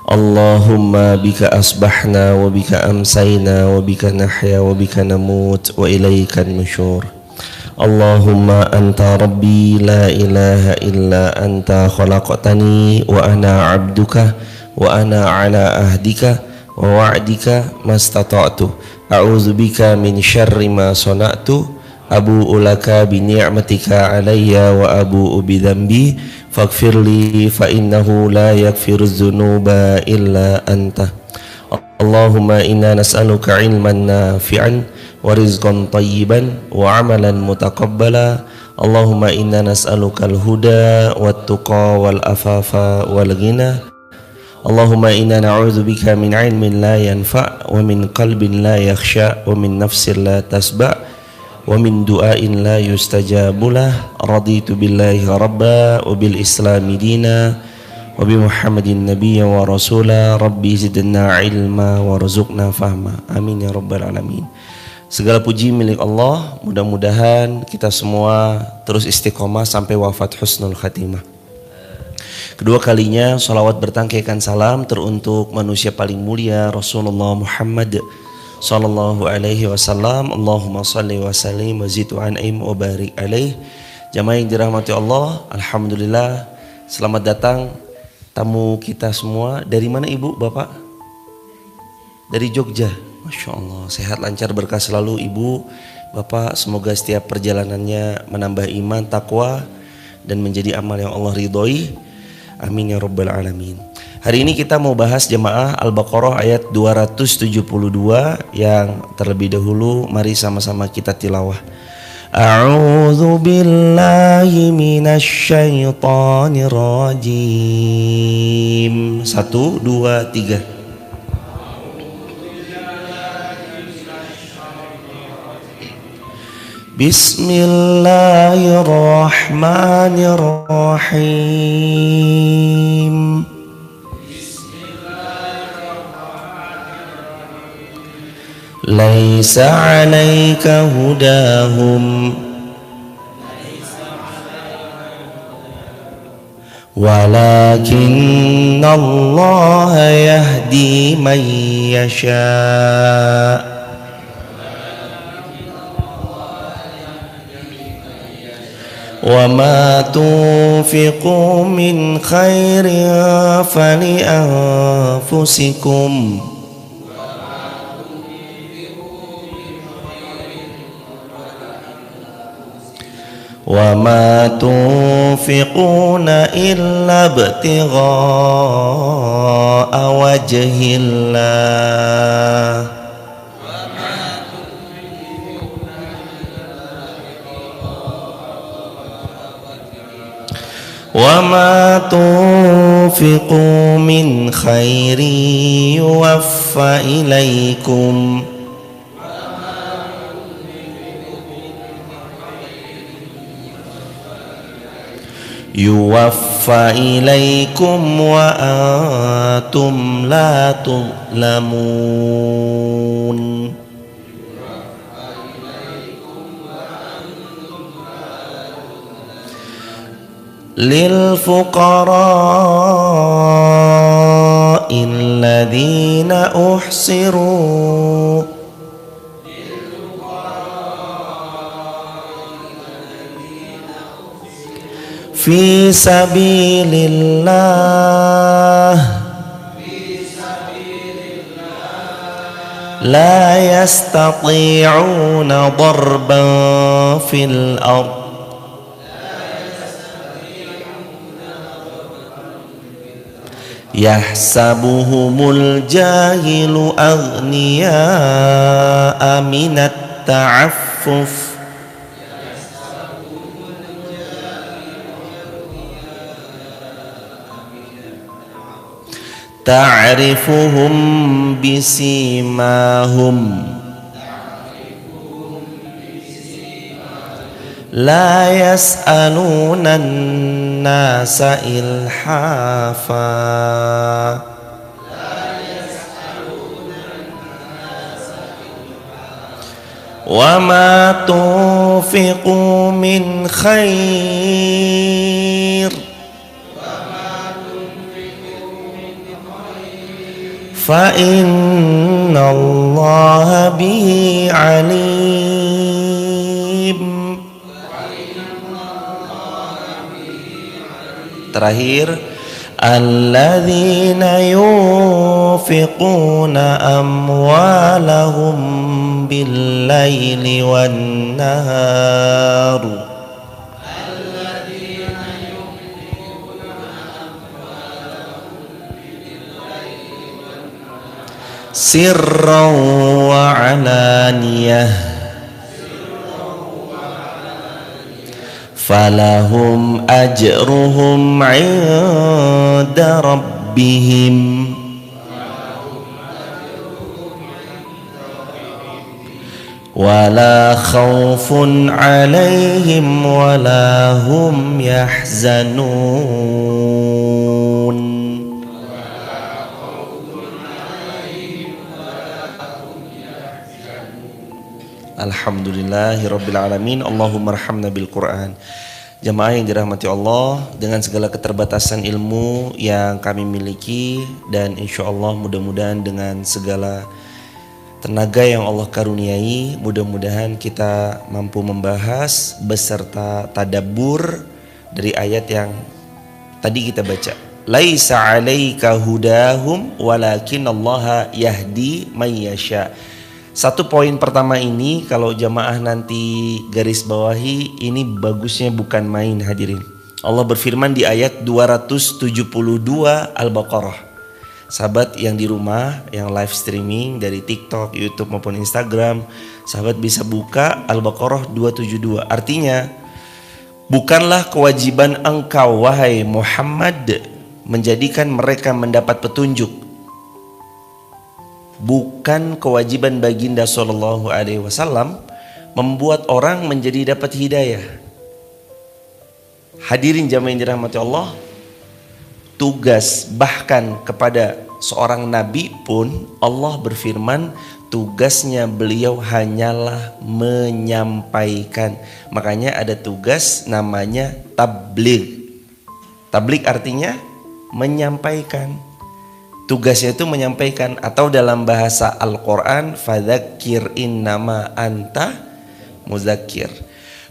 Allahumma bika asbahna wa bika amsayna wa bika nahya wa bika namut wa ilaika nusyur. Allahumma anta rabbi la ilaha illa anta khalaqtani wa ana abduka wa ana ala ahdika wa wa'dika mastata'tu a'udzu bika min syarri ma sana'tu abu'u laka bi ni'matika alayya wa abu'u bi dhanbi faghfirli fa innahu la yaghfiruz dzunuba illa anta. Allahumma inna nas'aluka ilman nafi'an wa rizqan thayyiban wa amalan mutaqabbala. Allahumma inna nas'aluka al-huda wat tuqa wal afafa wal ghina. Allahumma inna na'udzubika min ilmin la yanfa' wa min qalbin la yakhsha wa min nafsin la tasba' wa min du'ain la yustajabulah. Raditu billahi rabba wa bil islami dina wa bi muhammadin nabiyya wa rasula. Rabbi zidna ilma wa rzuqna fahma. Amin ya rabbal alamin. Segala puji milik Allah. Mudah-mudahan kita semua terus istiqomah sampai wafat husnul khatimah. Kedua kalinya salawat bertangkaikan salam teruntuk manusia paling mulia Rasulullah Muhammad sallallahu alaihi wasallam. Allahumma salli wa sallim wa zid wa an'im wa barik alaih. Jamaah yang dirahmati Allah, alhamdulillah selamat datang tamu kita semua. Dari mana Ibu, Bapak? Dari Jogja. Masya Allah, sehat lancar berkah selalu Ibu, Bapak. Semoga setiap perjalanannya menambah iman, takwa dan menjadi amal yang Allah ridhoi. Amin ya rabbal alamin. Hari ini kita mau bahas jemaah Al-Baqarah ayat 272 yang terlebih dahulu mari sama-sama kita tilawah. A'udzu billahi minasy syaithanir rajim. 1 2 3. Bismillahirrahmanirrahim. Laisa 'alaika hudahum walakinna Allah yahdi man yasha'. Wa ma tunfiqu min khairin fali anfusikum wa ma tunfiquna illa ibtigha'a wajhillah. Wa ma tunfiqu min khairin yuwaffa ilaikum wa antum la tuzlamun. Lil fuqara'il ladzina uhsiru fi sabilillah la yastati'una darban fil ardh yahsabuhumul jahilu aghniya'a minat ta'affuf ta'rifuhum bisimahum la yas'aluna an-nasa ilhafa wa ma tunfiqu min khair فإن الله به عليم. Terakhir, alladzina yunfiquna amwalahum bil-laili wan-nahar sirran wa alaniyah falahum ajruhum 'inda rabbihim wala khawfun 'alaihim wala hum yahzanun. Alhamdulillahirabbil alamin. Allahumma arhamna bil Qur'an. Jamaah yang dirahmati Allah, dengan segala keterbatasan ilmu yang kami miliki dan insyaallah mudah-mudahan dengan segala tenaga yang Allah karuniai, mudah-mudahan kita mampu membahas beserta tadabbur dari ayat yang tadi kita baca. Laisa 'alaika hudahum walakinallaha yahdi may yasha. Satu poin pertama ini kalau jamaah nanti garis bawahi, ini bagusnya bukan main hadirin. Allah berfirman di ayat 272 Al-Baqarah. Sahabat yang di rumah, yang live streaming dari TikTok, YouTube maupun Instagram, sahabat bisa buka Al-Baqarah 272. Artinya, bukanlah kewajiban engkau wahai Muhammad menjadikan mereka mendapat petunjuk. Bukan kewajiban baginda sallallahu alaihi wasallam membuat orang menjadi dapat hidayah. Hadirin jamaah yang dirahmati Allah, tugas bahkan kepada seorang nabi pun Allah berfirman tugasnya beliau hanyalah menyampaikan. Makanya ada tugas namanya tabligh. Tabligh artinya menyampaikan. Tugasnya itu menyampaikan, atau dalam bahasa Al-Quran fadzakir innama anta mudzakir.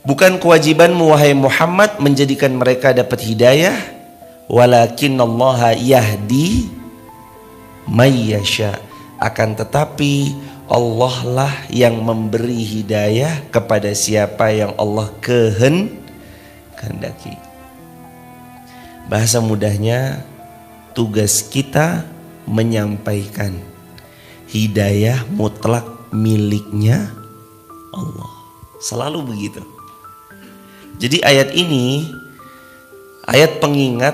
Bukan kewajibanmu wahai Muhammad menjadikan mereka dapat hidayah, walakinallaha yahdi may yasha. Akan tetapi Allah lah yang memberi hidayah kepada siapa yang Allah kehendaki. Bahasa mudahnya, tugas kita menyampaikan. Hidayah mutlak miliknya Allah. Selalu begitu. Jadi ayat ini ayat pengingat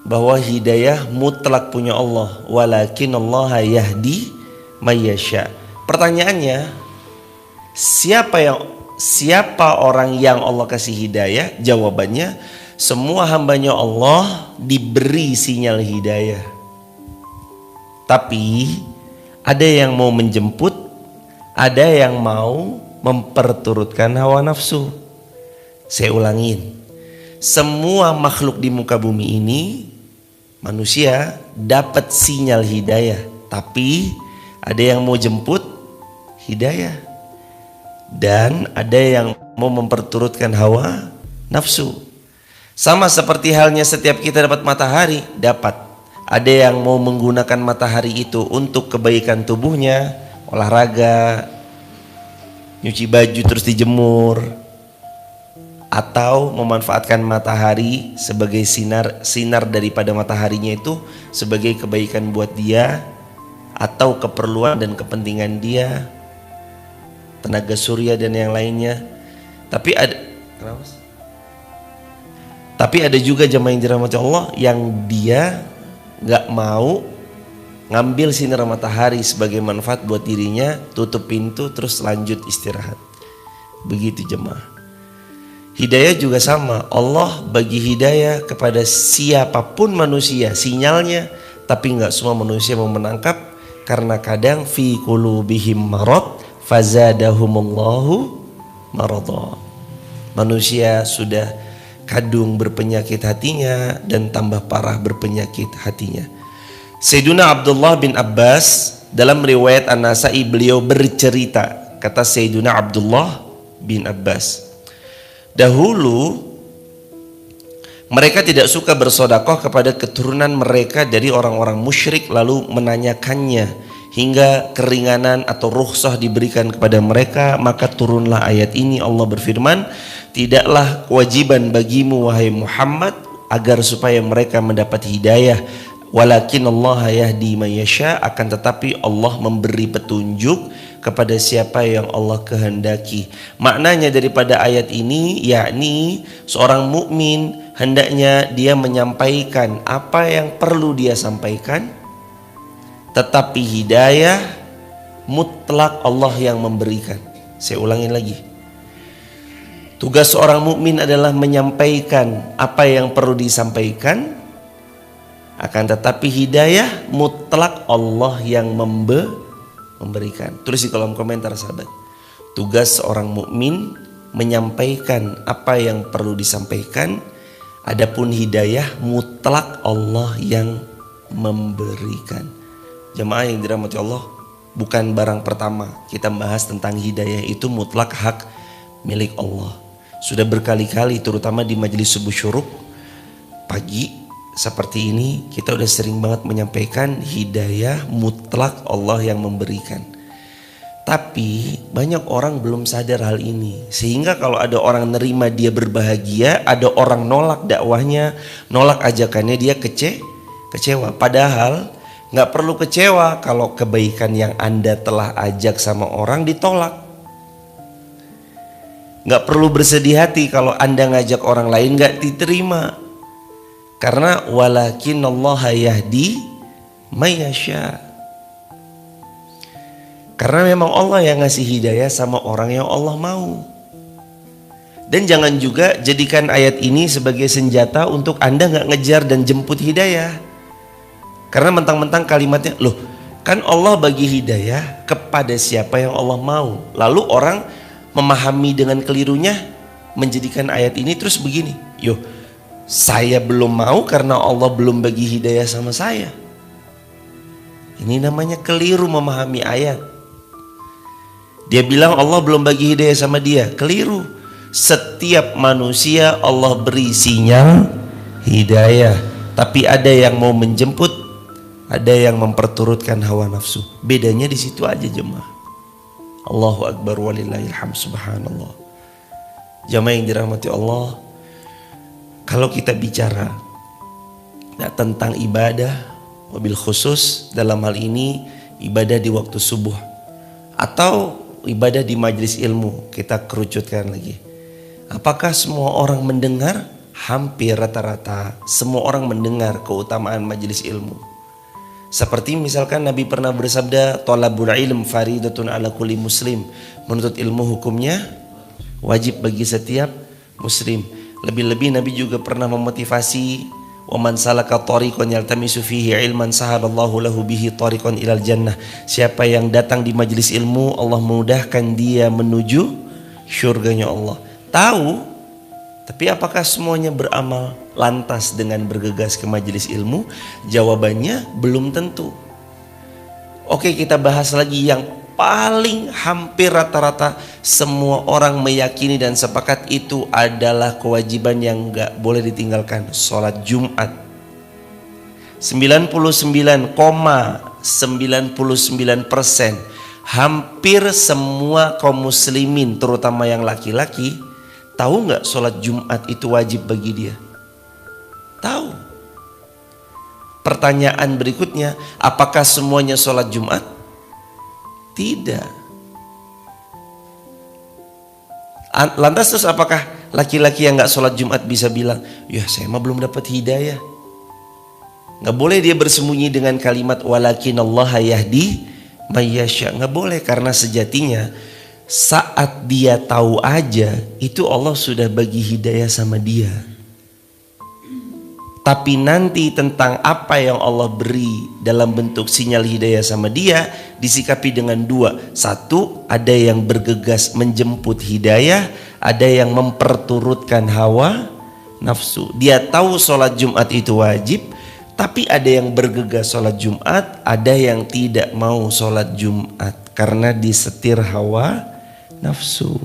bahwa hidayah mutlak punya Allah. Walakinallaha yahdi may yasha. Pertanyaannya, siapa orang yang Allah kasih hidayah? Jawabannya, semua hambanya Allah diberi sinyal hidayah. Tapi ada yang mau menjemput, ada yang mau memperturutkan hawa nafsu. Saya ulangin, semua makhluk di muka bumi ini, manusia dapat sinyal hidayah, tapi ada yang mau jemput hidayah dan ada yang mau memperturutkan hawa nafsu. Sama seperti halnya setiap kita dapat matahari, dapat. Ada yang mau menggunakan matahari itu untuk kebaikan tubuhnya, olahraga, nyuci baju terus dijemur, atau memanfaatkan matahari sebagai sinar daripada mataharinya itu sebagai kebaikan buat dia atau keperluan dan kepentingan dia, tenaga surya dan yang lainnya. Tapi ada juga jamaah yang dirahmati Allah yang dia gak mau ngambil sinar matahari sebagai manfaat buat dirinya, tutup pintu terus lanjut istirahat. Begitu jemaah. Hidayah juga sama. Allah bagi hidayah kepada siapapun manusia sinyalnya, tapi gak semua manusia mau menangkap, karena kadang fi qulubihim marad fazadahumullahu marada. Manusia sudah kadung berpenyakit hatinya dan tambah parah berpenyakit hatinya. Sayyiduna Abdullah bin Abbas dalam riwayat An-Nasa'i beliau bercerita, kata Sayyiduna Abdullah bin Abbas, dahulu mereka tidak suka bersedekah kepada keturunan mereka dari orang-orang musyrik, lalu menanyakannya hingga keringanan atau rukhsah diberikan kepada mereka. Maka turunlah ayat ini. Allah berfirman, tidaklah kewajiban bagimu wahai Muhammad agar supaya mereka mendapat hidayah, walakin Allah yahdi man yasha, akan tetapi Allah memberi petunjuk kepada siapa yang Allah kehendaki. Maknanya daripada ayat ini, yakni seorang mukmin hendaknya dia menyampaikan apa yang perlu dia sampaikan, tetapi hidayah mutlak Allah yang memberikan. Saya ulangi lagi. Tugas seorang mukmin adalah menyampaikan apa yang perlu disampaikan, akan tetapi hidayah mutlak Allah yang memberikan. Tulis di kolom komentar sahabat. Tugas seorang mukmin menyampaikan apa yang perlu disampaikan, adapun hidayah mutlak Allah yang memberikan. Jemaah yang dirahmati Allah, bukan barang pertama kita bahas tentang hidayah, itu mutlak hak milik Allah. Sudah berkali-kali terutama di majelis subuh syuruk pagi seperti ini kita udah sering banget menyampaikan hidayah mutlak Allah yang memberikan. Tapi banyak orang belum sadar hal ini, sehingga kalau ada orang nerima dia berbahagia, ada orang nolak dakwahnya, nolak ajakannya, dia kecewa. Padahal nggak perlu kecewa kalau kebaikan yang Anda telah ajak sama orang ditolak. Nggak perlu bersedih hati kalau Anda ngajak orang lain nggak diterima. Karena walakin Allah yahdi may yasha. Karena memang Allah yang ngasih hidayah sama orang yang Allah mau. Dan jangan juga jadikan ayat ini sebagai senjata untuk Anda nggak ngejar dan jemput hidayah. Karena mentang-mentang kalimatnya, loh kan Allah bagi hidayah kepada siapa yang Allah mau. Lalu orang memahami dengan kelirunya, menjadikan ayat ini terus begini, yo saya belum mau karena Allah belum bagi hidayah sama saya. Ini namanya keliru memahami ayat. Dia bilang Allah belum bagi hidayah sama dia, keliru. Setiap manusia Allah beri sinyal hidayah, tapi ada yang mau menjemput, ada yang memperturutkan hawa nafsu. Bedanya di situ aja jemaah. Allahu Akbar walillahilhamd, subhanallah. Jamaah yang dirahmati Allah, kalau kita bicara tentang ibadah, wabil khusus dalam hal ini ibadah di waktu subuh atau ibadah di majelis ilmu, kita kerucutkan lagi. Apakah semua orang mendengar? Hampir rata-rata semua orang mendengar keutamaan majelis ilmu. Seperti misalkan Nabi pernah bersabda, thalabul ilm faridatun ala kulli muslim. Menuntut ilmu hukumnya wajib bagi setiap muslim. Lebih-lebih Nabi juga pernah memotivasi, wa man salaka tariqan yaltamisu fihi ilman sahalallahu lahu bihi tariqan ilal jannah. Siapa yang datang di majelis ilmu, Allah memudahkan dia menuju syurganya Allah. Tahu, tapi apakah semuanya beramal lantas dengan bergegas ke majelis ilmu? Jawabannya belum tentu. Oke, kita bahas lagi yang paling hampir rata-rata semua orang meyakini dan sepakat itu adalah kewajiban yang gak boleh ditinggalkan, sholat Jumat. 99,99% hampir semua kaum muslimin terutama yang laki-laki tahu nggak sholat Jumat itu wajib bagi dia? Tahu. Pertanyaan berikutnya, apakah semuanya sholat Jumat? Tidak. Lantas terus apakah laki-laki yang nggak sholat Jumat bisa bilang, ya saya mah belum dapat hidayah? Nggak boleh dia bersembunyi dengan kalimat walakin Allah yahdi may yasha. Nggak boleh, karena sejatinya saat dia tahu aja itu Allah sudah bagi hidayah sama dia. Tapi nanti tentang apa yang Allah beri dalam bentuk sinyal hidayah sama dia disikapi dengan dua. Satu, ada yang bergegas menjemput hidayah, ada yang memperturutkan hawa nafsu. Dia tahu sholat Jumat itu wajib, Tapi ada yang bergegas sholat Jumat, ada yang tidak mau sholat Jumat karena disetir hawa nafsu.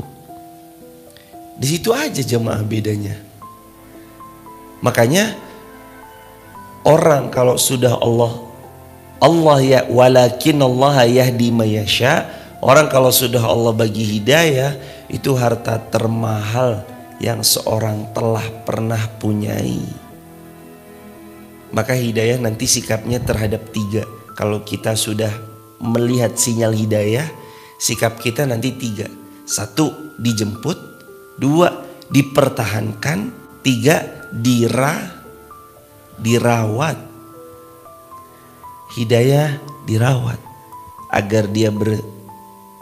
Di situ aja jemaah bedanya. Makanya orang kalau sudah Allah ya walakin Allah yahdi mayasya, orang kalau sudah Allah bagi hidayah, itu harta termahal yang seorang telah pernah punyai. Maka hidayah nanti sikapnya terhadap 3. Kalau kita sudah melihat sinyal hidayah, sikap kita nanti 3. 1, dijemput. 2, dipertahankan. 3, dirawat. Hidayah dirawat agar dia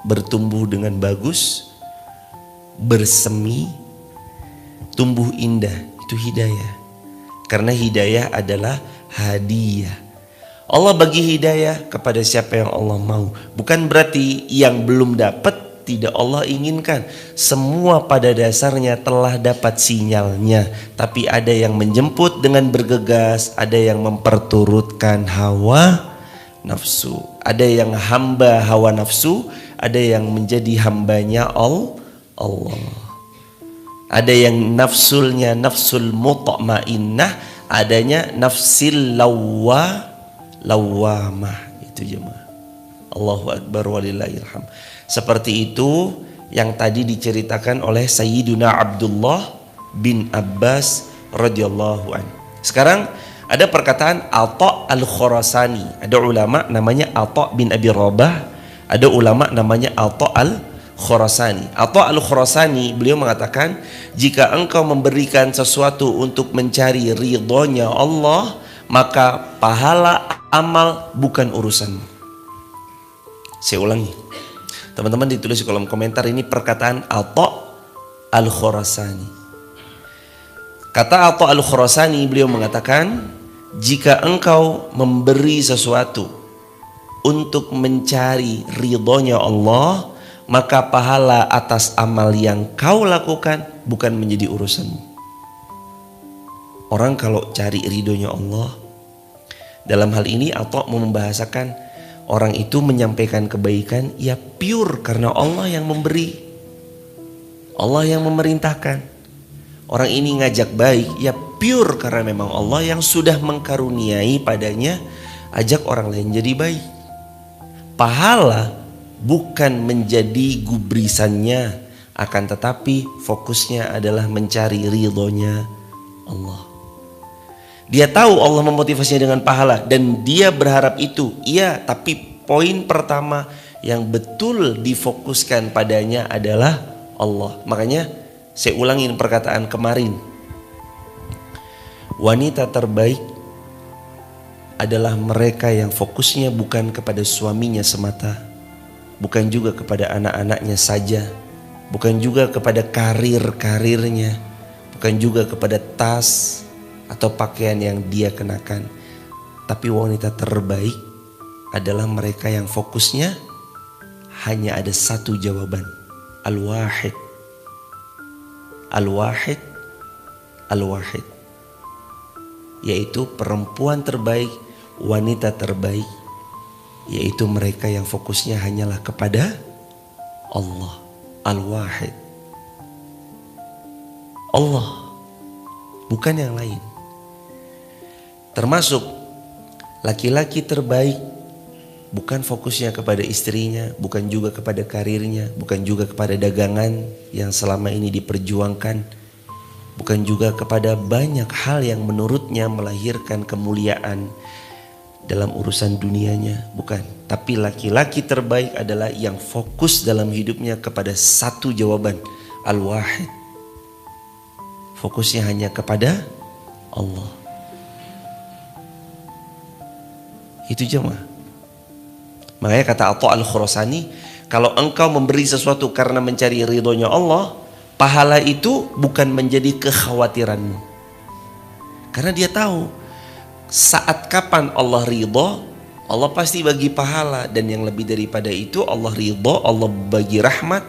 bertumbuh dengan bagus, bersemi, tumbuh indah. Itu hidayah. Karena hidayah adalah hadiah. Allah bagi hidayah kepada siapa yang Allah mau. Bukan berarti yang belum dapat tidak Allah inginkan. Semua pada dasarnya telah dapat sinyalnya. Tapi ada yang menjemput dengan bergegas, ada yang memperturutkan hawa nafsu. Ada yang hamba hawa nafsu, ada yang menjadi hambanya Allah. Ada yang nafsulnya nafsul mutmainnah, adanya nafsil lawamah. Itu jemaah. Allahu akbar walillahil hamd. Seperti itu yang tadi diceritakan oleh Sayyiduna Abdullah bin Abbas radhiyallahu an. Sekarang ada perkataan Atha al-Khurasani. Ada ulama namanya Atha bin Abi Rabah, ada ulama namanya Atha al-Khurasani. Atha al-Khurasani beliau mengatakan, jika engkau memberikan sesuatu untuk mencari ridhonya Allah, maka pahala amal bukan urusanmu. Saya ulangi, teman-teman ditulis di kolom komentar, ini perkataan Atha al-Khurasani. Kata Atha al-Khurasani, beliau mengatakan, jika engkau memberi sesuatu untuk mencari ridhonya Allah, maka pahala atas amal yang kau lakukan bukan menjadi urusanmu. Orang kalau cari ridhonya Allah, dalam hal ini Atha mau membahasakan orang itu menyampaikan kebaikan ya pure karena Allah yang memberi, Allah yang memerintahkan. Orang ini ngajak baik ya pure karena memang Allah yang sudah mengkaruniai padanya, ajak orang lain jadi baik. Pahala bukan menjadi gubrisannya, akan tetapi fokusnya adalah mencari ridhonya Allah. Dia tahu Allah memotivasinya dengan pahala dan dia berharap itu, iya, tapi poin pertama yang betul difokuskan padanya adalah Allah. Makanya saya ulangin perkataan kemarin, wanita terbaik adalah mereka yang fokusnya bukan kepada suaminya semata, bukan juga kepada anak-anaknya saja, bukan juga kepada karirnya, bukan juga kepada tas atau pakaian yang dia kenakan. Tapi wanita terbaik adalah mereka yang fokusnya hanya ada satu jawaban, Al-Wahid, Al-Wahid, Al-Wahid, yaitu perempuan terbaik, wanita terbaik, yaitu mereka yang fokusnya hanyalah kepada Allah, Al-Wahid, Allah, bukan yang lain. Termasuk laki-laki terbaik bukan fokusnya kepada istrinya, bukan juga kepada karirnya, bukan juga kepada dagangan yang selama ini diperjuangkan, bukan juga kepada banyak hal yang menurutnya melahirkan kemuliaan dalam urusan dunianya, bukan. Tapi laki-laki terbaik adalah yang fokus dalam hidupnya kepada satu jawaban, Al-Wahid. Fokusnya hanya kepada Allah. Itu jemaah. Makanya kata Atha al-Khurasani, kalau engkau memberi sesuatu karena mencari ridhonya Allah, pahala itu bukan menjadi kekhawatiranmu. Karena dia tahu saat kapan Allah ridho, Allah pasti bagi pahala. Dan yang lebih daripada itu, Allah ridho, Allah bagi rahmat,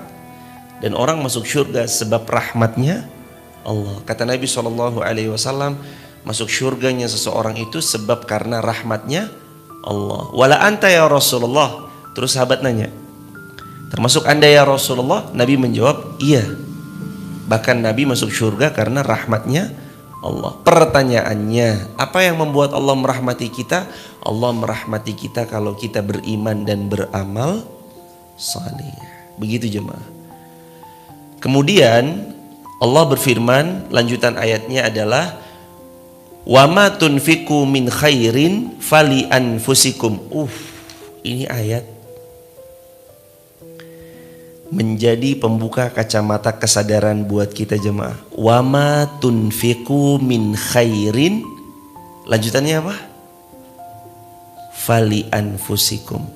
dan orang masuk surga sebab rahmatnya Allah. Kata Nabi SAW, masuk surganya seseorang itu sebab karena rahmatnya Allah. Wala anta ya Rasulullah. Terus sahabat nanya, termasuk anda ya Rasulullah? Nabi menjawab, iya. Bahkan Nabi masuk surga karena rahmatnya Allah. Pertanyaannya, apa yang membuat Allah merahmati kita? Allah merahmati kita kalau kita beriman dan beramal saleh. Begitu jemaah. Kemudian Allah berfirman, lanjutan ayatnya adalah wa ma tunfiqu min khairin fali anfusikum. Ini ayat menjadi pembuka kacamata kesadaran buat kita jemaah. Wa ma tunfiqu min khairin, lanjutannya apa? Fali anfusikum.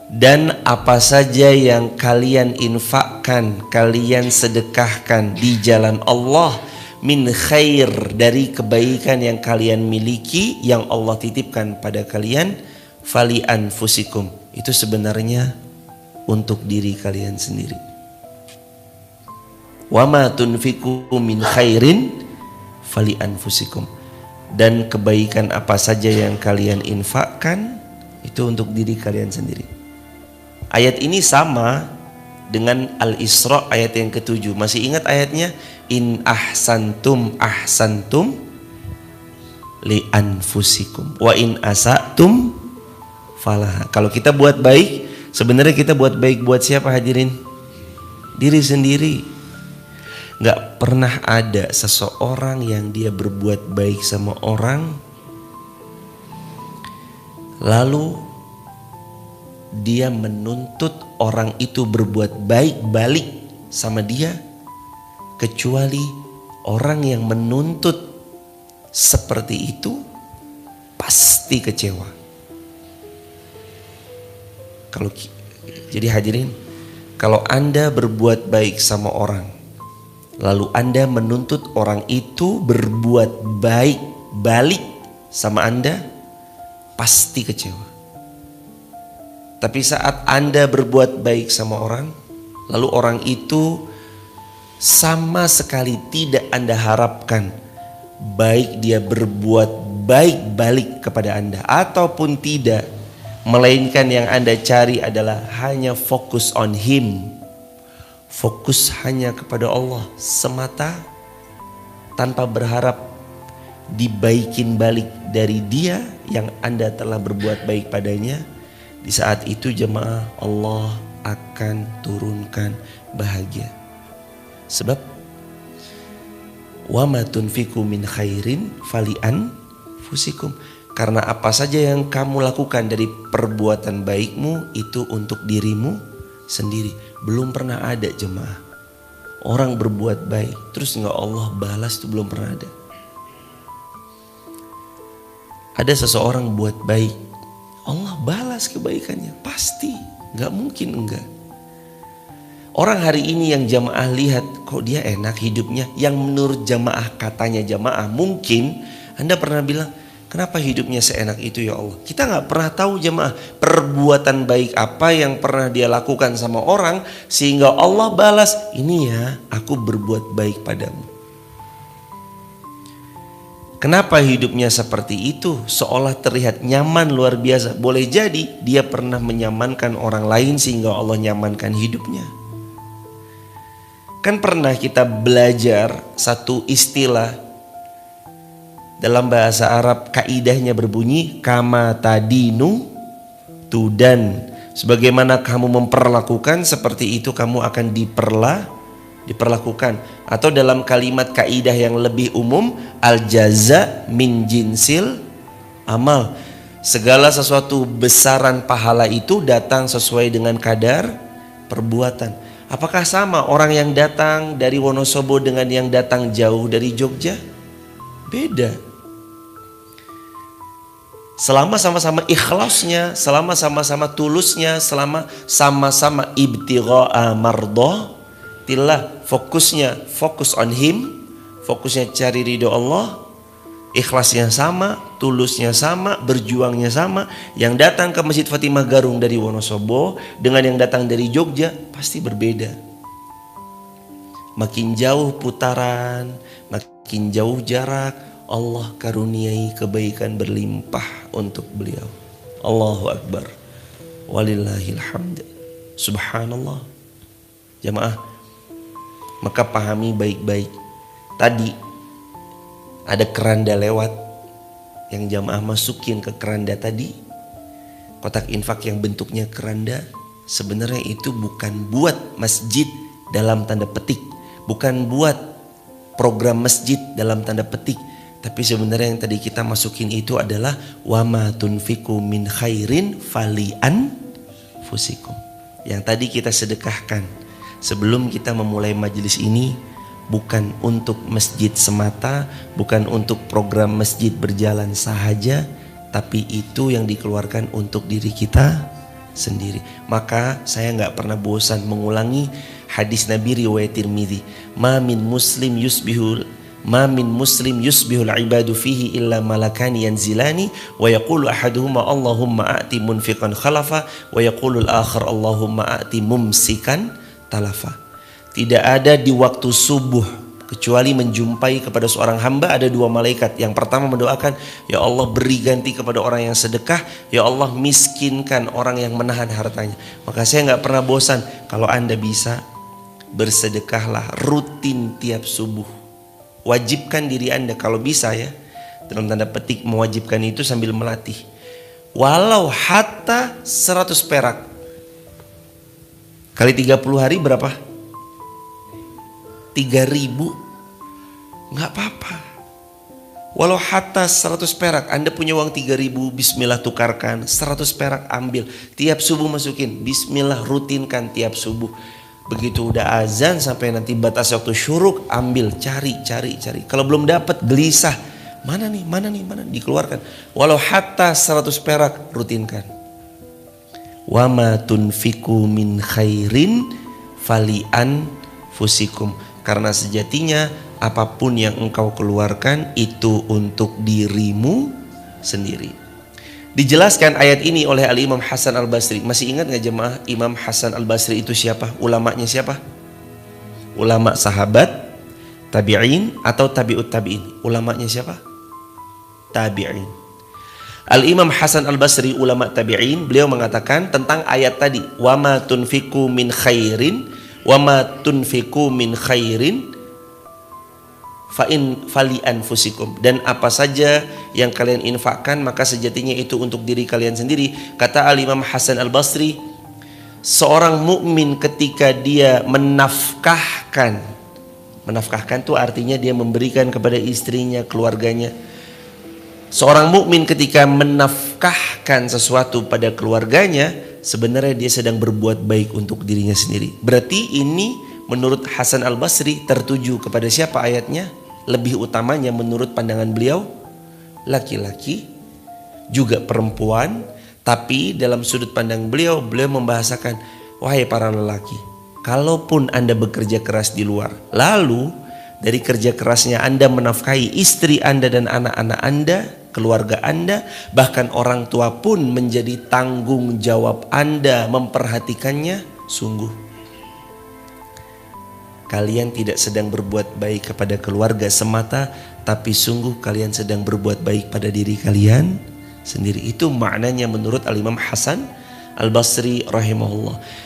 Dan apa saja yang kalian infakkan, kalian sedekahkan di jalan Allah, min khair, dari kebaikan yang kalian miliki, yang Allah titipkan pada kalian, fali anfusikum, itu sebenarnya untuk diri kalian sendiri. Wa ma tunfiqu min khairin fali anfusikum. Dan kebaikan apa saja yang kalian infakkan, itu untuk diri kalian sendiri. Ayat ini sama dengan Al-Isra ayat yang ke-7. Masih ingat ayatnya? In ahsantum ahsantum li anfusikum wa in asatum falah. Kalau kita buat baik, sebenarnya kita buat baik buat siapa hadirin? Diri sendiri. Gak pernah ada seseorang yang dia berbuat baik sama orang lalu dia menuntut orang itu berbuat baik balik sama dia, kecuali orang yang menuntut seperti itu pasti kecewa. Jadi hadirin, kalau Anda berbuat baik sama orang, lalu Anda menuntut orang itu berbuat baik balik sama Anda, pasti kecewa. Tapi saat Anda berbuat baik sama orang, lalu orang itu sama sekali tidak Anda harapkan baik dia berbuat baik balik kepada Anda ataupun tidak, melainkan yang Anda cari adalah hanya fokus on him, fokus hanya kepada Allah semata, tanpa berharap dibaikin balik dari dia yang Anda telah berbuat baik padanya. Di saat itu jemaah, Allah akan turunkan bahagia. Sebab wa ma tunfiqu min khairin fali anfusikum. Karena apa saja yang kamu lakukan dari perbuatan baikmu itu untuk dirimu sendiri. Belum pernah ada jemaah orang berbuat baik terus nggak Allah balas, itu belum pernah ada. Ada seseorang buat baik, Allah balas kebaikannya, pasti, nggak mungkin enggak. Orang hari ini yang jamaah lihat kok dia enak hidupnya, yang menurut jamaah katanya jamaah, mungkin Anda pernah bilang, kenapa hidupnya seenak itu ya Allah? Kita nggak pernah tahu jamaah perbuatan baik apa yang pernah dia lakukan sama orang sehingga Allah balas, ini ya aku berbuat baik padamu. Kenapa hidupnya seperti itu? Seolah terlihat nyaman luar biasa. Boleh jadi dia pernah menyamankan orang lain sehingga Allah nyamankan hidupnya. Kan pernah kita belajar satu istilah dalam bahasa Arab, kaidahnya berbunyi kama tadinu tudan. Sebagaimana kamu memperlakukan, seperti itu kamu akan diperlakukan. Atau dalam kalimat kaidah yang lebih umum, al jaza min jinsil amal. Segala sesuatu besaran pahala itu datang sesuai dengan kadar perbuatan. Apakah sama orang yang datang dari Wonosobo dengan yang datang jauh dari Jogja? Beda. Selama sama-sama ikhlasnya, selama sama-sama tulusnya, selama sama-sama ibtigha'a mardhatillah, fokusnya fokus on him, fokusnya cari ridho Allah, ikhlasnya sama, tulusnya sama, berjuangnya sama. Yang datang ke Masjid Fatimah Garung dari Wonosobo dengan yang datang dari Jogja pasti berbeda. Makin jauh putaran, makin jauh jarak, Allah karuniai kebaikan berlimpah untuk beliau. Allahu Akbar. Walillahil hamd. Subhanallah. Jamaah, maka pahami baik-baik. Tadi ada keranda lewat, yang jamaah masukin ke keranda tadi, kotak infak yang bentuknya keranda, sebenarnya itu bukan buat masjid dalam tanda petik, bukan buat program masjid dalam tanda petik, tapi sebenarnya yang tadi kita masukin itu adalah wa ma tunfiqu min khairin falian fusikum. Yang tadi kita sedekahkan sebelum kita memulai majelis ini bukan untuk masjid semata, bukan untuk program masjid berjalan sahaja, tapi itu yang dikeluarkan untuk diri kita sendiri. Maka saya nggak pernah bosan mengulangi hadis Nabi riwayat Tirmidzi, ma min muslim yusbihul ibadu fihi illa malakani yanzilani wa yaqulu ahaduhuma Allahumma a'ti munfiqan khalafa wa yaqulu al-akhar Allahumma a'ti mumsikan talafa. Tidak ada di waktu subuh kecuali menjumpai kepada seorang hamba ada dua malaikat. Yang pertama mendoakan, ya Allah beri ganti kepada orang yang sedekah, ya Allah miskinkan orang yang menahan hartanya. Maka saya nggak pernah bosan, kalau Anda bisa bersedekahlah rutin tiap subuh. Wajibkan diri Anda kalau bisa ya, dalam tanda petik mewajibkan itu sambil melatih. Walau hatta 100 perak kali 30 hari berapa? 3.000. Nggak apa-apa. Walau hatta 100 perak, Anda punya uang 3.000, bismillah tukarkan, 100 perak ambil, tiap subuh masukin, bismillah rutinkan tiap subuh. Begitu udah azan sampai nanti batas waktu syuruk, ambil, cari. Kalau belum dapat gelisah, mana nih, dikeluarkan. Walau hatta 100 perak, rutinkan. Wa ma tunfiqu min khairin falian fusikum. Karena sejatinya apapun yang engkau keluarkan itu untuk dirimu sendiri. Dijelaskan ayat ini oleh Al-Imam Hasan Al-Basri. Masih ingat gak jemaah Imam Hasan Al-Basri itu siapa? Ulamanya siapa? Ulama sahabat, tabi'in atau tabi'ut tabi'in? Ulamanya siapa? Tabi'in. Al-Imam Hasan Al-Basri, ulama tabi'in, beliau mengatakan tentang ayat tadi, wa ma tunfiqu min khairin fali anfusikum, dan apa saja yang kalian infakkan maka sejatinya itu untuk diri kalian sendiri. Kata Al-Imam Hasan Al-Basri, seorang mukmin ketika dia menafkahkan itu artinya dia memberikan kepada istrinya, keluarganya. Seorang mukmin ketika menafkahkan sesuatu pada keluarganya, sebenarnya dia sedang berbuat baik untuk dirinya sendiri. Berarti ini menurut Hasan Al-Basri tertuju kepada siapa ayatnya? Lebih utamanya menurut pandangan beliau, laki-laki juga perempuan. Tapi dalam sudut pandang beliau membahasakan, wahai para lelaki, kalaupun Anda bekerja keras di luar, lalu dari kerja kerasnya Anda menafkahi istri Anda dan anak-anak Anda, keluarga Anda, bahkan orang tua pun menjadi tanggung jawab Anda memperhatikannya, sungguh kalian tidak sedang berbuat baik kepada keluarga semata, tapi sungguh kalian sedang berbuat baik pada diri kalian sendiri. Itu maknanya menurut Al-Imam Hasan Al-Basri rahimahullah.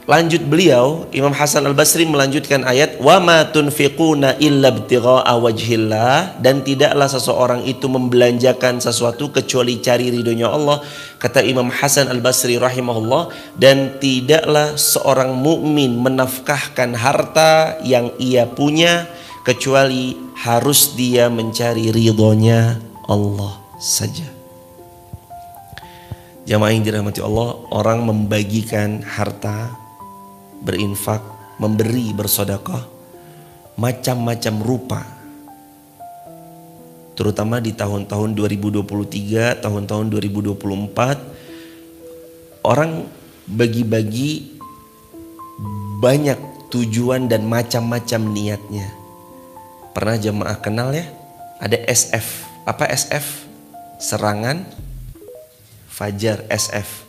Lanjut beliau, Imam Hasan Al-Basri melanjutkan ayat, wa ma tunfiquna illa ibtigha'a wajhillah, dan tidaklah seseorang itu membelanjakan sesuatu kecuali cari ridhonya Allah. Kata Imam Hasan Al-Basri rahimahullah, dan tidaklah seorang mukmin menafkahkan harta yang ia punya kecuali harus dia mencari ridhonya Allah saja. Jamaah yang dirahmati Allah, orang membagikan harta, berinfak, memberi, bersedekah macam-macam rupa, terutama di tahun-tahun 2023, tahun-tahun 2024, orang bagi-bagi banyak tujuan dan macam-macam niatnya. Pernah jemaah kenal ya, ada SF. Apa SF? Serangan Fajar, SF.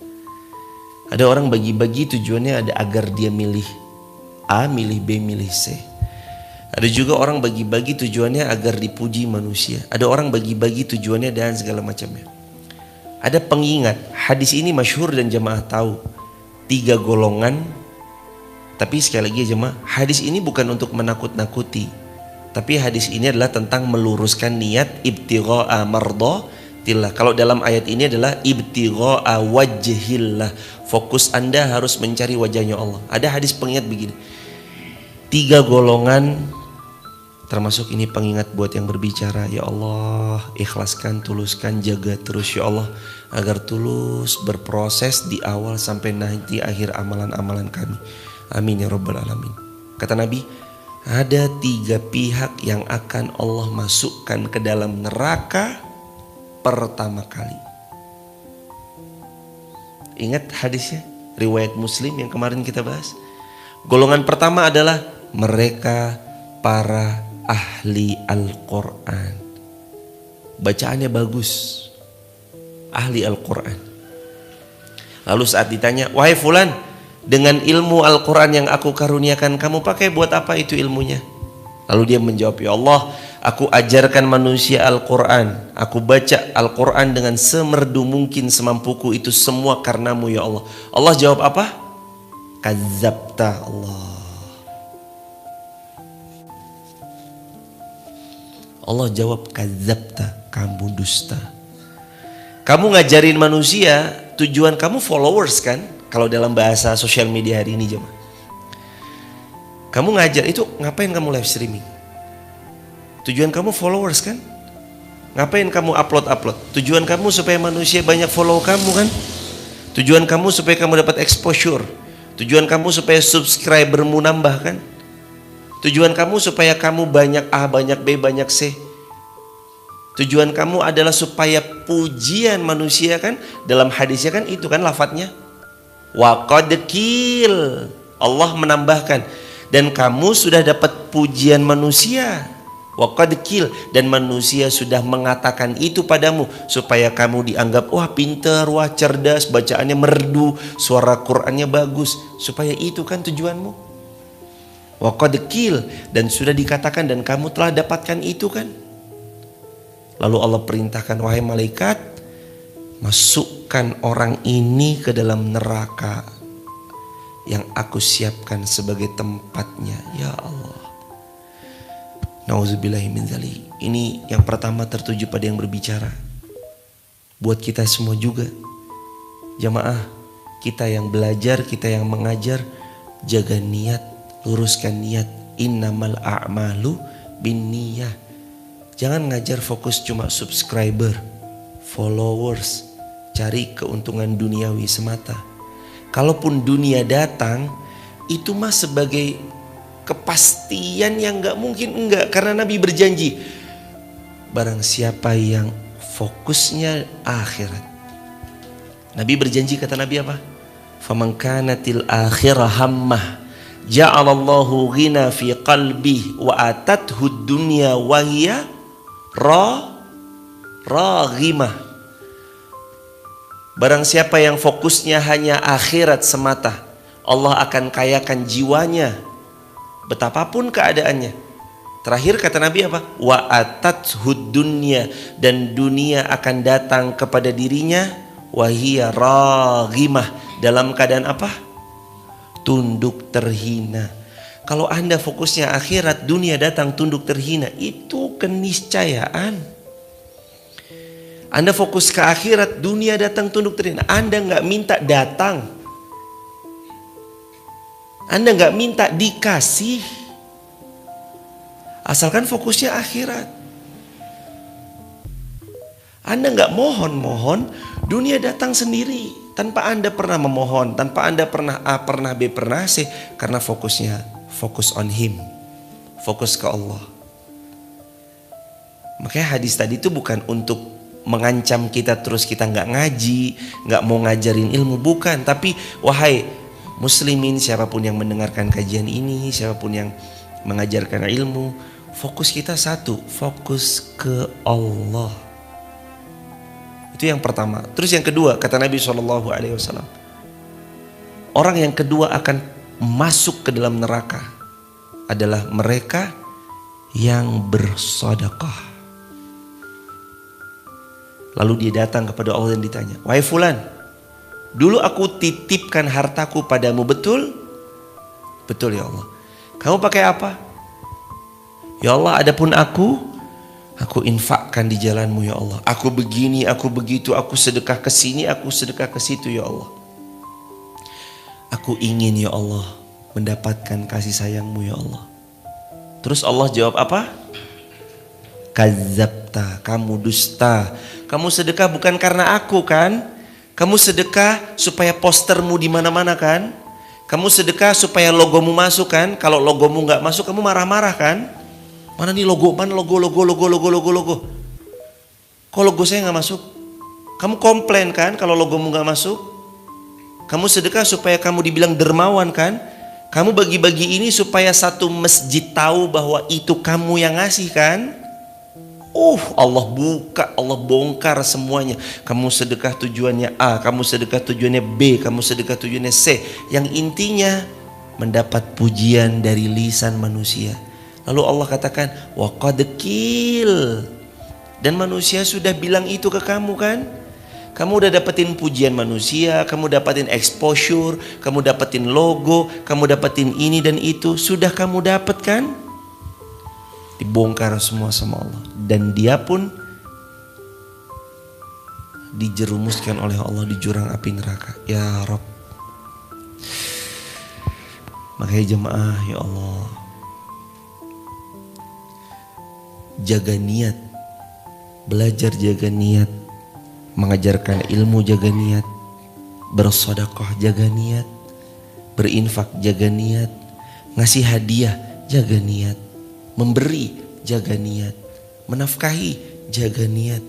Ada orang bagi-bagi tujuannya ada agar dia milih A, milih B, milih C. Ada juga orang bagi-bagi tujuannya agar dipuji manusia. Ada orang bagi-bagi tujuannya dan segala macamnya. Ada pengingat. Hadis ini masyhur dan jemaah tahu. 3 golongan. Tapi sekali lagi jemaah, hadis ini bukan untuk menakut-nakuti. Tapi hadis ini adalah tentang meluruskan niat ibtigha'a mardhatillah. Kalau dalam ayat ini adalah ibtigha'a wajhillah. Fokus Anda harus mencari wajahnya Allah. Ada hadis pengingat begini. 3 golongan, termasuk ini pengingat buat yang berbicara. Ya Allah, ikhlaskan, tuluskan, jaga terus ya Allah, agar tulus berproses di awal sampai nanti akhir amalan-amalan kami. Amin ya rabbal alamin. Kata Nabi, ada 3 pihak yang akan Allah masukkan ke dalam neraka pertama kali. Ingat hadisnya, riwayat Muslim yang kemarin kita bahas. Golongan pertama adalah mereka para ahli Al-Quran. Bacaannya bagus, ahli Al-Quran. Lalu saat ditanya, wahai fulan, dengan ilmu Al-Quran yang aku karuniakan, kamu pakai buat apa itu ilmunya? Lalu dia menjawab, ya Allah, aku ajarkan manusia Al-Quran. Aku baca Al-Quran dengan semerdu mungkin semampuku, itu semua karenamu ya Allah. Allah jawab apa? Kadzabta Allah. Allah jawab kadzabta, kamu dusta. Kamu ngajarin manusia, tujuan kamu followers kan? Kalau dalam bahasa sosial media hari ini jemaah. Kamu ngajar itu, ngapain kamu live streaming? Tujuan kamu followers kan? Ngapain kamu upload? Tujuan kamu supaya manusia banyak follow kamu kan? Tujuan kamu supaya kamu dapat exposure. Tujuan kamu supaya subscribermu nambah kan? Tujuan kamu supaya kamu banyak A, banyak B, banyak C. Tujuan kamu adalah supaya pujian manusia kan? Dalam hadisnya kan itu kan lafadznya. Wa qad qil. Allah menambahkan, dan kamu sudah dapat pujian manusia. Wa qad qil, dan manusia sudah mengatakan itu padamu supaya kamu dianggap wah pinter, wah cerdas, bacaannya merdu, suara Qur'annya bagus. Supaya itu kan tujuanmu. Wa qad qil, dan sudah dikatakan dan kamu telah dapatkan itu kan. Lalu Allah perintahkan, wahai malaikat, masukkan orang ini ke dalam neraka yang aku siapkan sebagai tempatnya. Ya Allah. Nauzubillahi min dzalik. Ini yang pertama tertuju pada yang berbicara. Buat kita semua juga. Jamaah, kita yang belajar, kita yang mengajar, jaga niat, luruskan niat. Innamal a'malu binniyah. Jangan ngajar fokus cuma subscriber, followers, cari keuntungan duniawi semata. Kalaupun dunia datang, itu mah sebagai kepastian yang gak mungkin enggak. Karena Nabi berjanji, barang siapa yang fokusnya akhirat. Nabi berjanji, kata Nabi apa? Faman kanatil akhirah hammah ja'alallahu ghina fi qalbi wa atathu dunya wa hiya raghimah. Barang siapa yang fokusnya hanya akhirat semata, Allah akan kayakan jiwanya betapapun keadaannya. Terakhir kata Nabi apa? Wa atathud dunya, dan dunia akan datang kepada dirinya wahiya raghimah, dalam keadaan apa? Tunduk terhina. Kalau Anda fokusnya akhirat, dunia datang tunduk terhina, itu keniscayaan. Anda fokus ke akhirat, dunia datang tunduk terhina. Anda nggak minta datang, Anda nggak minta dikasih, asalkan fokusnya akhirat. Anda nggak mohon-mohon, dunia datang sendiri tanpa Anda pernah memohon, tanpa Anda pernah A, pernah B, pernah C, karena fokusnya fokus on Him, fokus ke Allah. Makanya hadis tadi itu bukan untuk mengancam kita terus kita nggak ngaji, nggak mau ngajarin ilmu, bukan. Tapi wahai muslimin, siapapun yang mendengarkan kajian ini, siapapun yang mengajarkan ilmu, fokus kita satu, fokus ke Allah. Itu yang pertama. Terus yang kedua, kata Nabi SAW, orang yang kedua akan masuk ke dalam neraka adalah mereka yang bersedekah. Lalu dia datang kepada Allah dan ditanya, wahai fulan, dulu aku titipkan hartaku padamu, betul? Betul ya Allah. Kamu pakai apa? Ya Allah, adapun aku infakkan di jalanmu ya Allah. Aku begini, aku begitu, aku sedekah ke sini, aku sedekah ke situ ya Allah. Aku ingin ya Allah mendapatkan kasih sayangmu ya Allah. Terus Allah jawab apa? Kadzabta, kamu dusta. Kamu sedekah bukan karena aku kan? Kamu sedekah supaya postermu di mana-mana kan? Kamu sedekah supaya logomu masuk kan? Kalau logomu nggak masuk kamu marah-marah kan? Mana nih logo? Mana logo? Kok logo saya nggak masuk? Kamu komplain kan kalau logomu nggak masuk? Kamu sedekah supaya kamu dibilang dermawan kan? Kamu bagi-bagi ini supaya satu masjid tahu bahwa itu kamu yang ngasih kan? Allah buka, Allah bongkar semuanya. Kamu sedekah tujuannya A, kamu sedekah tujuannya B, kamu sedekah tujuannya C. Yang intinya mendapat pujian dari lisan manusia. Lalu Allah katakan, wa qad qil. Dan manusia sudah bilang itu ke kamu kan? Kamu udah dapetin pujian manusia, kamu dapetin exposure, kamu dapetin logo, kamu dapetin ini dan itu. Sudah kamu dapet kan? Dibongkar semua sama Allah. Dan dia pun dijerumuskan oleh Allah di jurang api neraka. Ya Rabb. Makanya jemaah ya Allah, jaga niat, belajar jaga niat, mengajarkan ilmu jaga niat, bersedekah jaga niat, berinfak jaga niat, ngasih hadiah jaga niat, memberi jaga niat, menafkahi jaga niat.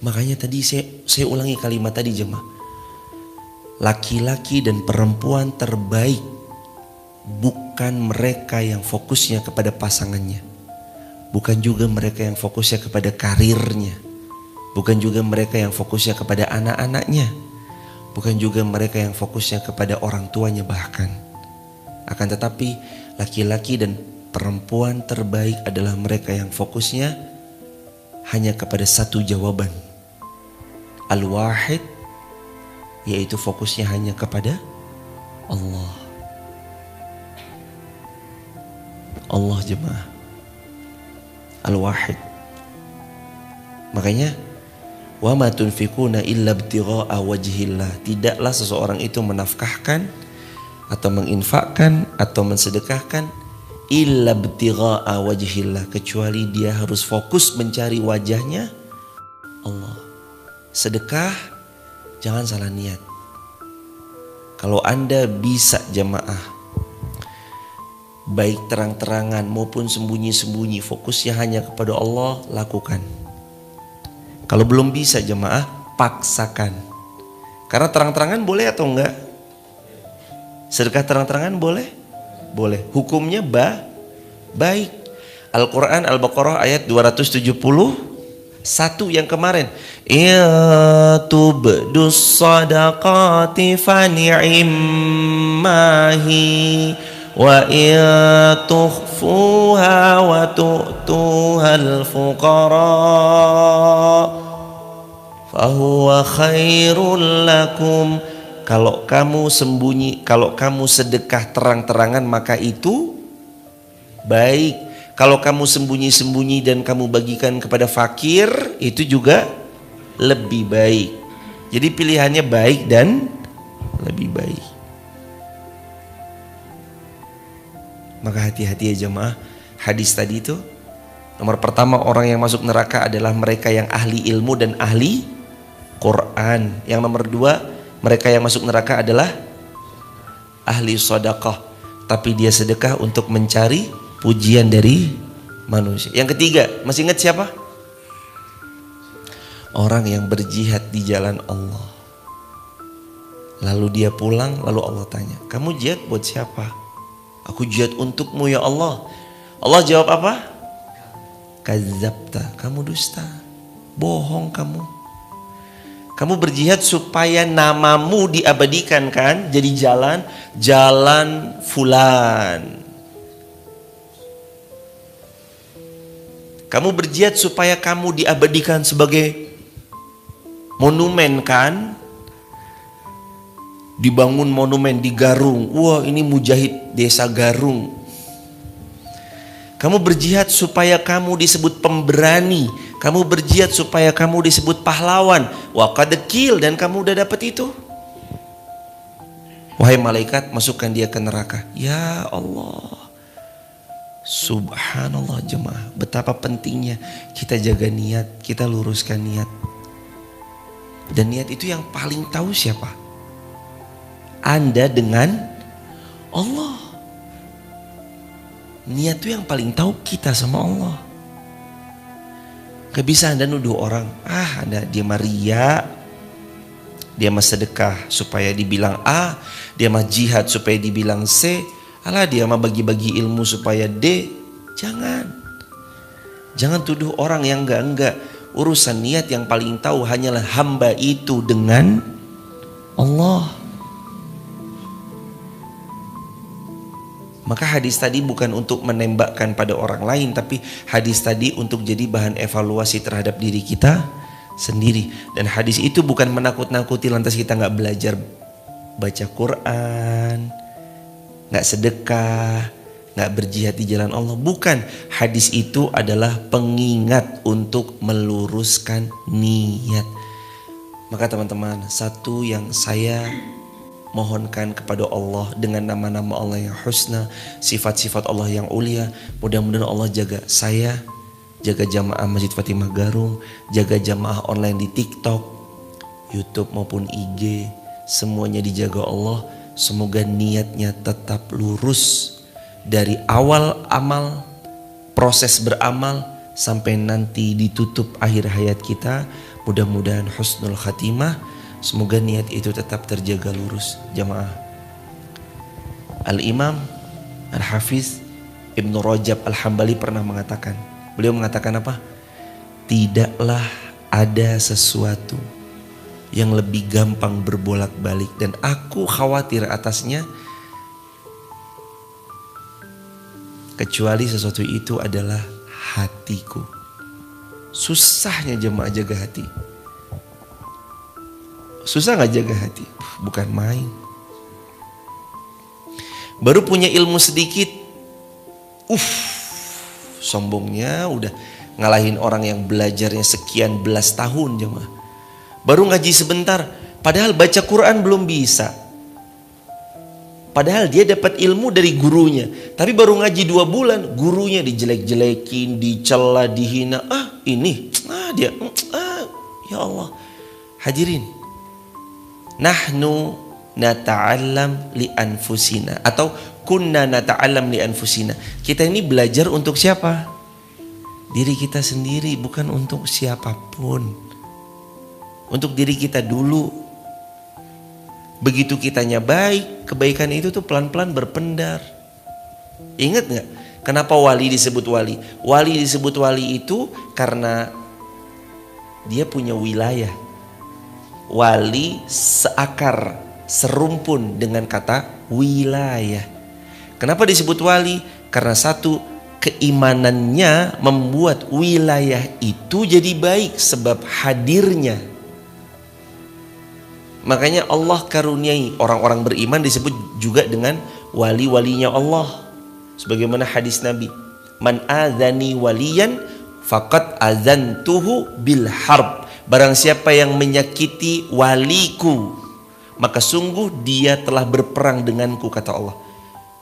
Makanya tadi saya ulangi kalimat tadi jemaah. Laki-laki dan perempuan terbaik bukan mereka yang fokusnya kepada pasangannya. Bukan juga mereka yang fokusnya kepada karirnya. Bukan juga mereka yang fokusnya kepada anak-anaknya. Bukan juga mereka yang fokusnya kepada orang tuanya bahkan. Akan tetapi laki-laki dan perempuan terbaik adalah mereka yang fokusnya hanya kepada satu jawaban. Al-Wahid, yaitu fokusnya hanya kepada Allah. Allah jemaah. Al-Wahid. Makanya wa ma tunfikuna illa ibtigha'a wajhillah. Tidaklah seseorang itu menafkahkan atau menginfakkan atau mensedekahkan illa ibtigha'a wajhillah, kecuali dia harus fokus mencari wajahnya Allah. Sedekah jangan salah niat. Kalau Anda bisa jemaah, baik terang-terangan maupun sembunyi-sembunyi, fokusnya hanya kepada Allah, lakukan. Kalau belum bisa jemaah, paksakan. Karena terang-terangan boleh atau enggak? Sedekah terang-terangan boleh? Boleh. Hukumnya baik. Al-Quran Al-Baqarah ayat 271 yang kemarin. Tubdus sadaqati fani'immahi wa tukhfuha wa tu'tuhal fuqara fahuwa khairul lakum. Kalau kamu sembunyi, kalau kamu sedekah terang-terangan maka itu baik. Kalau kamu sembunyi-sembunyi dan kamu bagikan kepada fakir, itu juga lebih baik. Jadi pilihannya baik dan lebih baik. Maka hati-hati ya jemaah. Hadis tadi itu, nomor pertama orang yang masuk neraka adalah mereka yang ahli ilmu dan ahli Quran. Yang nomor dua, mereka yang masuk neraka adalah ahli sedekah, tapi dia sedekah untuk mencari pujian dari manusia. Yang ketiga, masih ingat siapa? Orang yang berjihad di jalan Allah. Lalu dia pulang, lalu Allah tanya, kamu jihad buat siapa? Aku jihad untukmu ya Allah. Allah jawab apa? Kadzabta, kamu dusta, bohong kamu. Kamu berjihad supaya namamu diabadikan kan? Jadi jalan fulan. Kamu berjihad supaya kamu diabadikan sebagai monumen kan? Dibangun monumen di Garung. Wah, ini mujahid desa Garung. Kamu berjihad supaya kamu disebut pemberani. Kamu berjihad supaya kamu disebut pahlawan. Wa qad qil, dan kamu udah dapat itu. Wahai malaikat, masukkan dia ke neraka. Ya Allah. Subhanallah jemaah, betapa pentingnya kita jaga niat, kita luruskan niat. Dan niat itu yang paling tahu siapa? Anda dengan Allah. Niat itu yang paling tahu kita sama Allah. Gak bisa Anda nuduh orang, Anda dia mah ria, dia mah sedekah supaya dibilang A, dia mah jihad supaya dibilang C. Alah, dia mah bagi-bagi ilmu supaya D. Jangan tuduh orang yang enggak. Urusan niat yang paling tahu hanyalah hamba itu dengan Allah. Maka hadis tadi bukan untuk menembakkan pada orang lain, tapi hadis tadi untuk jadi bahan evaluasi terhadap diri kita sendiri. Dan hadis itu bukan menakut-nakuti lantas kita enggak belajar baca Quran, nggak sedekah, nggak berjihad di jalan Allah. Bukan, hadis itu adalah pengingat untuk meluruskan niat. Maka teman-teman, satu yang saya mohonkan kepada Allah dengan nama-nama Allah yang husna, sifat-sifat Allah yang ulia, mudah-mudahan Allah jaga saya, jaga jamaah Masjid Fatimah Garung, jaga jamaah online di TikTok, YouTube maupun IG, semuanya dijaga Allah. Semoga niatnya tetap lurus dari awal amal, proses beramal sampai nanti ditutup akhir hayat kita. Mudah-mudahan husnul khatimah. Semoga niat itu tetap terjaga lurus. Jamaah, Al-Imam Al-Hafiz Ibnu Rajab Al-Hambali pernah mengatakan, beliau mengatakan apa? Tidaklah ada sesuatu yang lebih gampang berbolak-balik dan aku khawatir atasnya kecuali sesuatu itu adalah hatiku. Susahnya jemaah jaga hati. Susah gak jaga hati? Bukan main. Baru punya ilmu sedikit, sombongnya udah ngalahin orang yang belajarnya sekian belas tahun jemaah. Baru ngaji sebentar, padahal baca Quran belum bisa. Padahal dia dapat ilmu dari gurunya, tapi baru ngaji 2 bulan, gurunya dijelek-jelekin, dicela, dihina. Ya Allah. Hadirin, nahnu nata'allam li anfusina, atau kunna nata'allam li anfusina. Kita ini belajar untuk siapa? Diri kita sendiri, bukan untuk siapapun. Untuk diri kita dulu. Begitu kitanya baik, kebaikan itu tuh pelan-pelan berpendar. Ingat gak? Kenapa wali disebut wali? Wali disebut wali itu karena dia punya wilayah. Wali seakar, serumpun dengan kata wilayah. Kenapa disebut wali? Karena satu, keimanannya membuat wilayah itu jadi baik sebab hadirnya. Makanya Allah karuniai orang-orang beriman disebut juga dengan wali-walinya Allah. Sebagaimana hadis Nabi, man adzani waliyan faqad adzantuhu bil harb. Barang siapa yang menyakiti waliku, maka sungguh dia telah berperang denganku, kata Allah.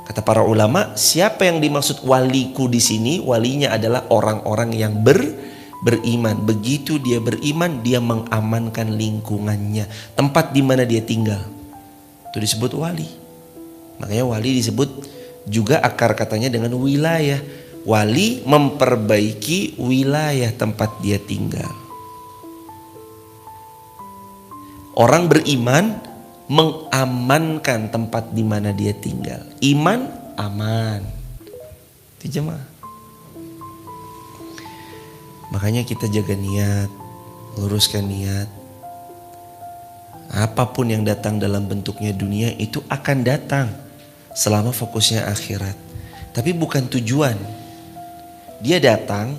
Kata para ulama, siapa yang dimaksud waliku di sini? Walinya adalah orang-orang yang beriman. Begitu dia beriman, dia mengamankan lingkungannya, tempat di mana dia tinggal. Itu disebut wali. Makanya wali disebut juga akar katanya dengan wilayah. Wali memperbaiki wilayah tempat dia tinggal. Orang beriman mengamankan tempat di mana dia tinggal. Iman aman. Itu jemaah. Makanya kita jaga niat, luruskan niat. Apapun yang datang dalam bentuknya dunia itu akan datang selama fokusnya akhirat. Tapi bukan tujuan. Dia datang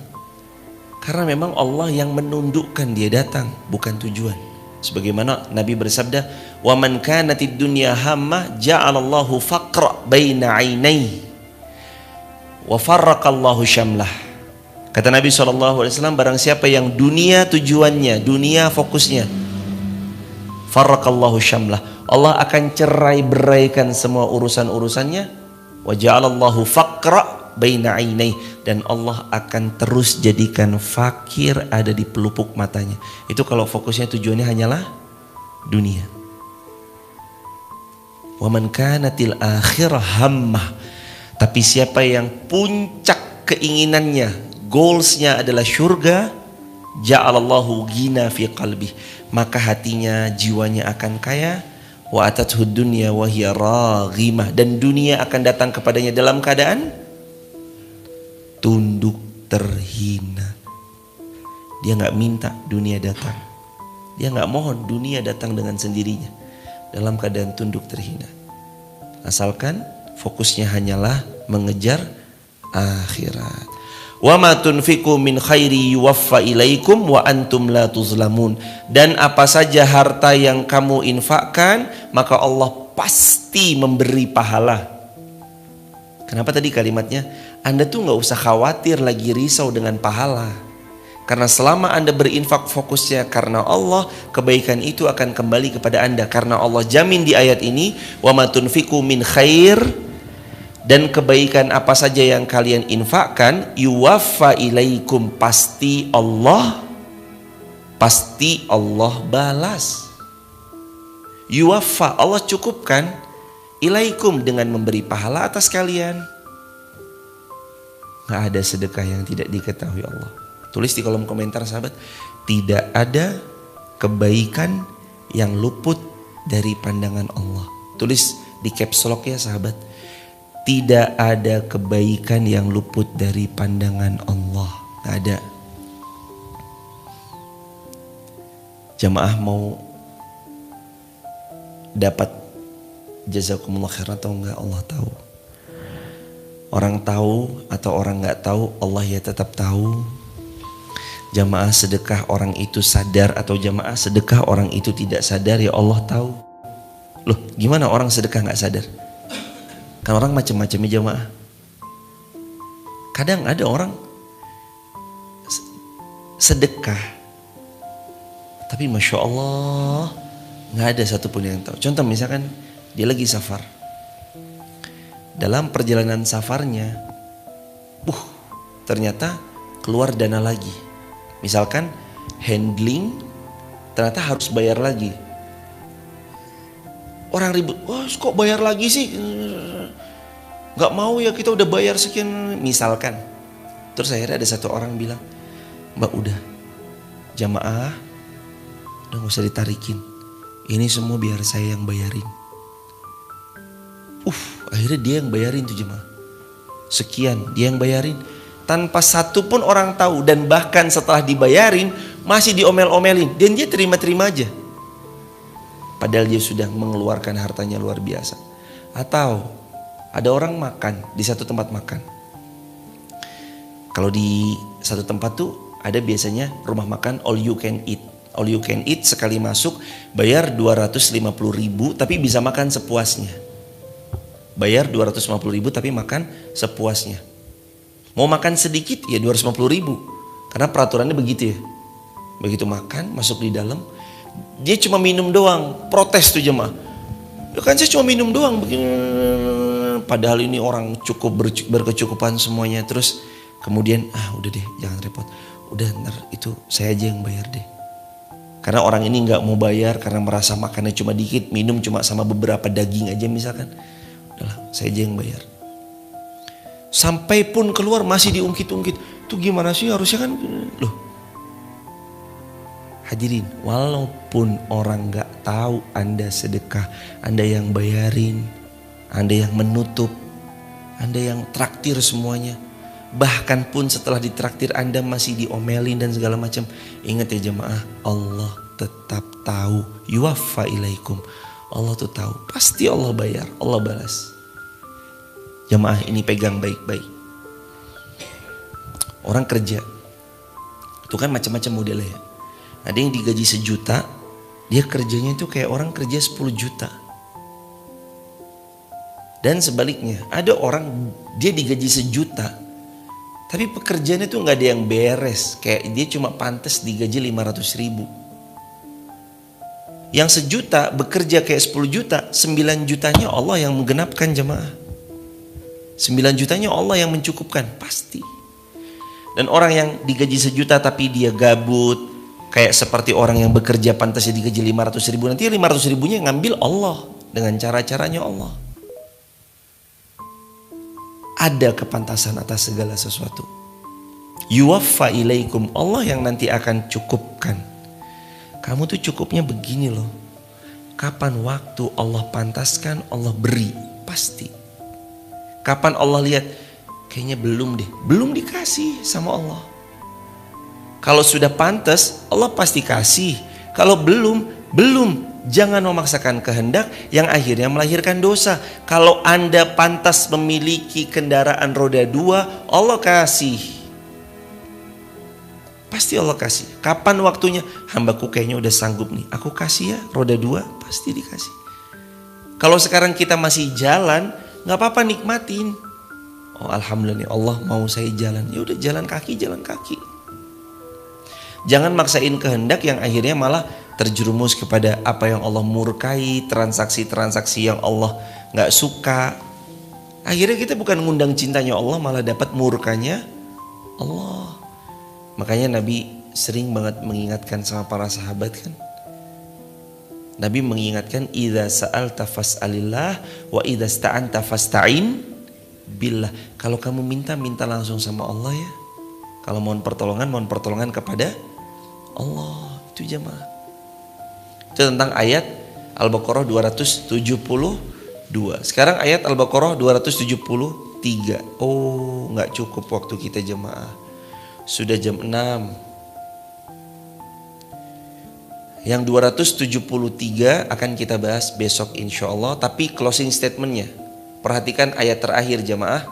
Karena memang Allah yang menundukkan dia datang, bukan tujuan. Sebagaimana Nabi bersabda, "Wa man kanatid dunya hammah ja'alallahu faqra baina 'ainaihi wa farraqallahu syamlah." Kata Nabi SAW, barang siapa yang dunia tujuannya, dunia fokusnya, farraqallahu syamlah, Allah akan cerai-beraikan semua urusan-urusannya. Wa ja'alallahu faqra baina 'ainaihi, dan Allah akan terus jadikan fakir ada di pelupuk matanya. Itu kalau fokusnya tujuannya hanyalah dunia. Wa man kanatil akhirah hammah, tapi siapa yang puncak keinginannya, goalsnya adalah surga, ja'alallahu ghina fi qalbi, maka hatinya, jiwanya akan kaya. Wa atathu dunya wa hiya raghimah, dan dunia akan datang kepadanya dalam keadaan tunduk terhina. Dia nggak minta dunia datang, dia nggak mohon dunia datang dengan sendirinya, dalam keadaan tunduk terhina. Asalkan fokusnya hanyalah mengejar akhirat. Wa ma tunfiqu min khairi yuwaffa ilaikum wa antum la tuzlamun, dan apa saja harta yang kamu infakkan maka Allah pasti memberi pahala. Kenapa tadi kalimatnya? Anda tuh gak usah khawatir lagi risau dengan pahala. Karena selama Anda berinfak fokusnya karena Allah, kebaikan itu akan kembali kepada Anda. Karena Allah jamin di ayat ini, wa ma tunfiqu min khair, dan kebaikan apa saja yang kalian infakkan, yuwaffa ilaikum, pasti Allah balas. Yuwaffa, Allah cukupkan, ilaikum, dengan memberi pahala atas kalian. Gak ada sedekah yang tidak diketahui Allah. Tulis di kolom komentar sahabat, tidak ada kebaikan yang luput dari pandangan Allah. Tulis di caps lock ya sahabat, tidak ada kebaikan yang luput dari pandangan Allah. Gak ada. Jamaah mau dapat jazakumullah khairan atau enggak, Allah tahu. Orang tahu atau orang nggak tahu, Allah ya tetap tahu. Jamaah sedekah orang itu sadar atau jamaah sedekah orang itu tidak sadar, ya Allah tahu. Loh, gimana orang sedekah nggak sadar? Kan orang macam-macam ya jamaah. Kadang ada orang sedekah, tapi masya Allah nggak ada satupun yang tahu. Contoh misalkan dia lagi safar. Dalam perjalanan safarnya, ternyata keluar dana lagi. Misalkan handling, ternyata harus bayar lagi. Orang ribut, kok bayar lagi sih? Gak mau ya, kita udah bayar sekian. Misalkan. Terus akhirnya ada satu orang bilang, Mbak udah, jamaah, udah gak usah ditarikin. Ini semua biar saya yang bayarin. Akhirnya dia yang bayarin tuh jemaah. Sekian dia yang bayarin, tanpa satu pun orang tahu, dan bahkan setelah dibayarin masih diomel-omelin, dan dia terima-terima aja. Padahal dia sudah mengeluarkan hartanya luar biasa. Atau ada orang makan di satu tempat makan. Kalau di satu tempat tuh ada biasanya rumah makan all you can eat. All you can eat, sekali masuk bayar 250.000 tapi bisa makan sepuasnya. Bayar 250.000 tapi makan sepuasnya. Mau makan sedikit ya 250.000. Karena peraturannya begitu ya. Begitu makan, masuk di dalam, dia cuma minum doang. Protes tuh jemaah. Ya kan saya cuma minum doang. Padahal ini orang cukup berkecukupan semuanya. Terus kemudian udah deh, jangan repot. Udah ntar itu saya aja yang bayar deh. Karena orang ini gak mau bayar karena merasa makannya cuma dikit, minum cuma sama beberapa daging aja misalkan. Udahlah, saya aja yang bayar. Sampai pun keluar masih diungkit-ungkit. Tuh gimana sih, harusnya kan. Loh, hadirin, walaupun orang gak tahu Anda sedekah, Anda yang bayarin, Anda yang menutup, Anda yang traktir semuanya. Bahkan pun setelah ditraktir Anda masih diomelin dan segala macam. Ingat ya jemaah, Allah tetap tahu. Yuwaffa ilaikum, Allah tuh tahu, pasti Allah bayar, Allah balas. Jemaah ini pegang baik-baik. Orang kerja, Itu kan macam-macam modelnya ya. Ada yang digaji 1 juta, dia kerjanya itu kayak orang kerja 10 juta. Dan sebaliknya, ada orang dia digaji 1 juta, tapi pekerjaannya tuh gak ada yang beres. Kayak dia cuma pantas digaji 500 ribu. Yang 1 juta bekerja kayak 10 juta, 9 jutanya Allah yang menggenapkan jemaah. 9 jutanya Allah yang mencukupkan, pasti. Dan orang yang digaji 1 juta tapi dia gabut, kayak seperti orang yang bekerja pantasnya digaji 500 ribu, nanti 500 ribunya ngambil Allah dengan cara-caranya Allah. Ada kepantasan atas segala sesuatu. Yuwaffa ilaikum, Allah yang nanti akan cukupkan. Kamu tuh cukupnya begini loh. Kapan waktu Allah pantaskan, Allah beri, pasti. Kapan Allah lihat, kayaknya belum deh, belum dikasih sama Allah. Kalau sudah pantas, Allah pasti kasih. Kalau belum. Jangan memaksakan kehendak yang akhirnya melahirkan dosa. Kalau Anda pantas memiliki kendaraan roda 2, Allah kasih. Pasti Allah kasih. Kapan waktunya? Hambaku kayaknya udah sanggup nih, aku kasih ya roda 2, pasti dikasih. Kalau sekarang kita masih jalan, gak apa-apa, nikmatin. Oh alhamdulillah, Allah mau saya jalan. Ya udah, jalan kaki. Jangan maksain kehendak yang akhirnya malah terjerumus kepada apa yang Allah murkai, transaksi-transaksi yang Allah gak suka. Akhirnya kita bukan ngundang cintanya Allah, malah dapat murkanya Allah. Makanya Nabi sering banget mengingatkan sama para sahabat kan. Nabi mengingatkan, idza sa'alta fas'alillah wa idza sta'anta fasta'in billah. Kalau kamu minta langsung sama Allah ya. Kalau mohon pertolongan kepada Allah. Itu jemaah. Itu tentang ayat Al-Baqarah 272. Sekarang ayat Al-Baqarah 273. Oh, gak cukup waktu kita jemaah. Sudah jam 6. Yang 273 akan kita bahas besok insya Allah. Tapi closing statementnya, perhatikan ayat terakhir jemaah.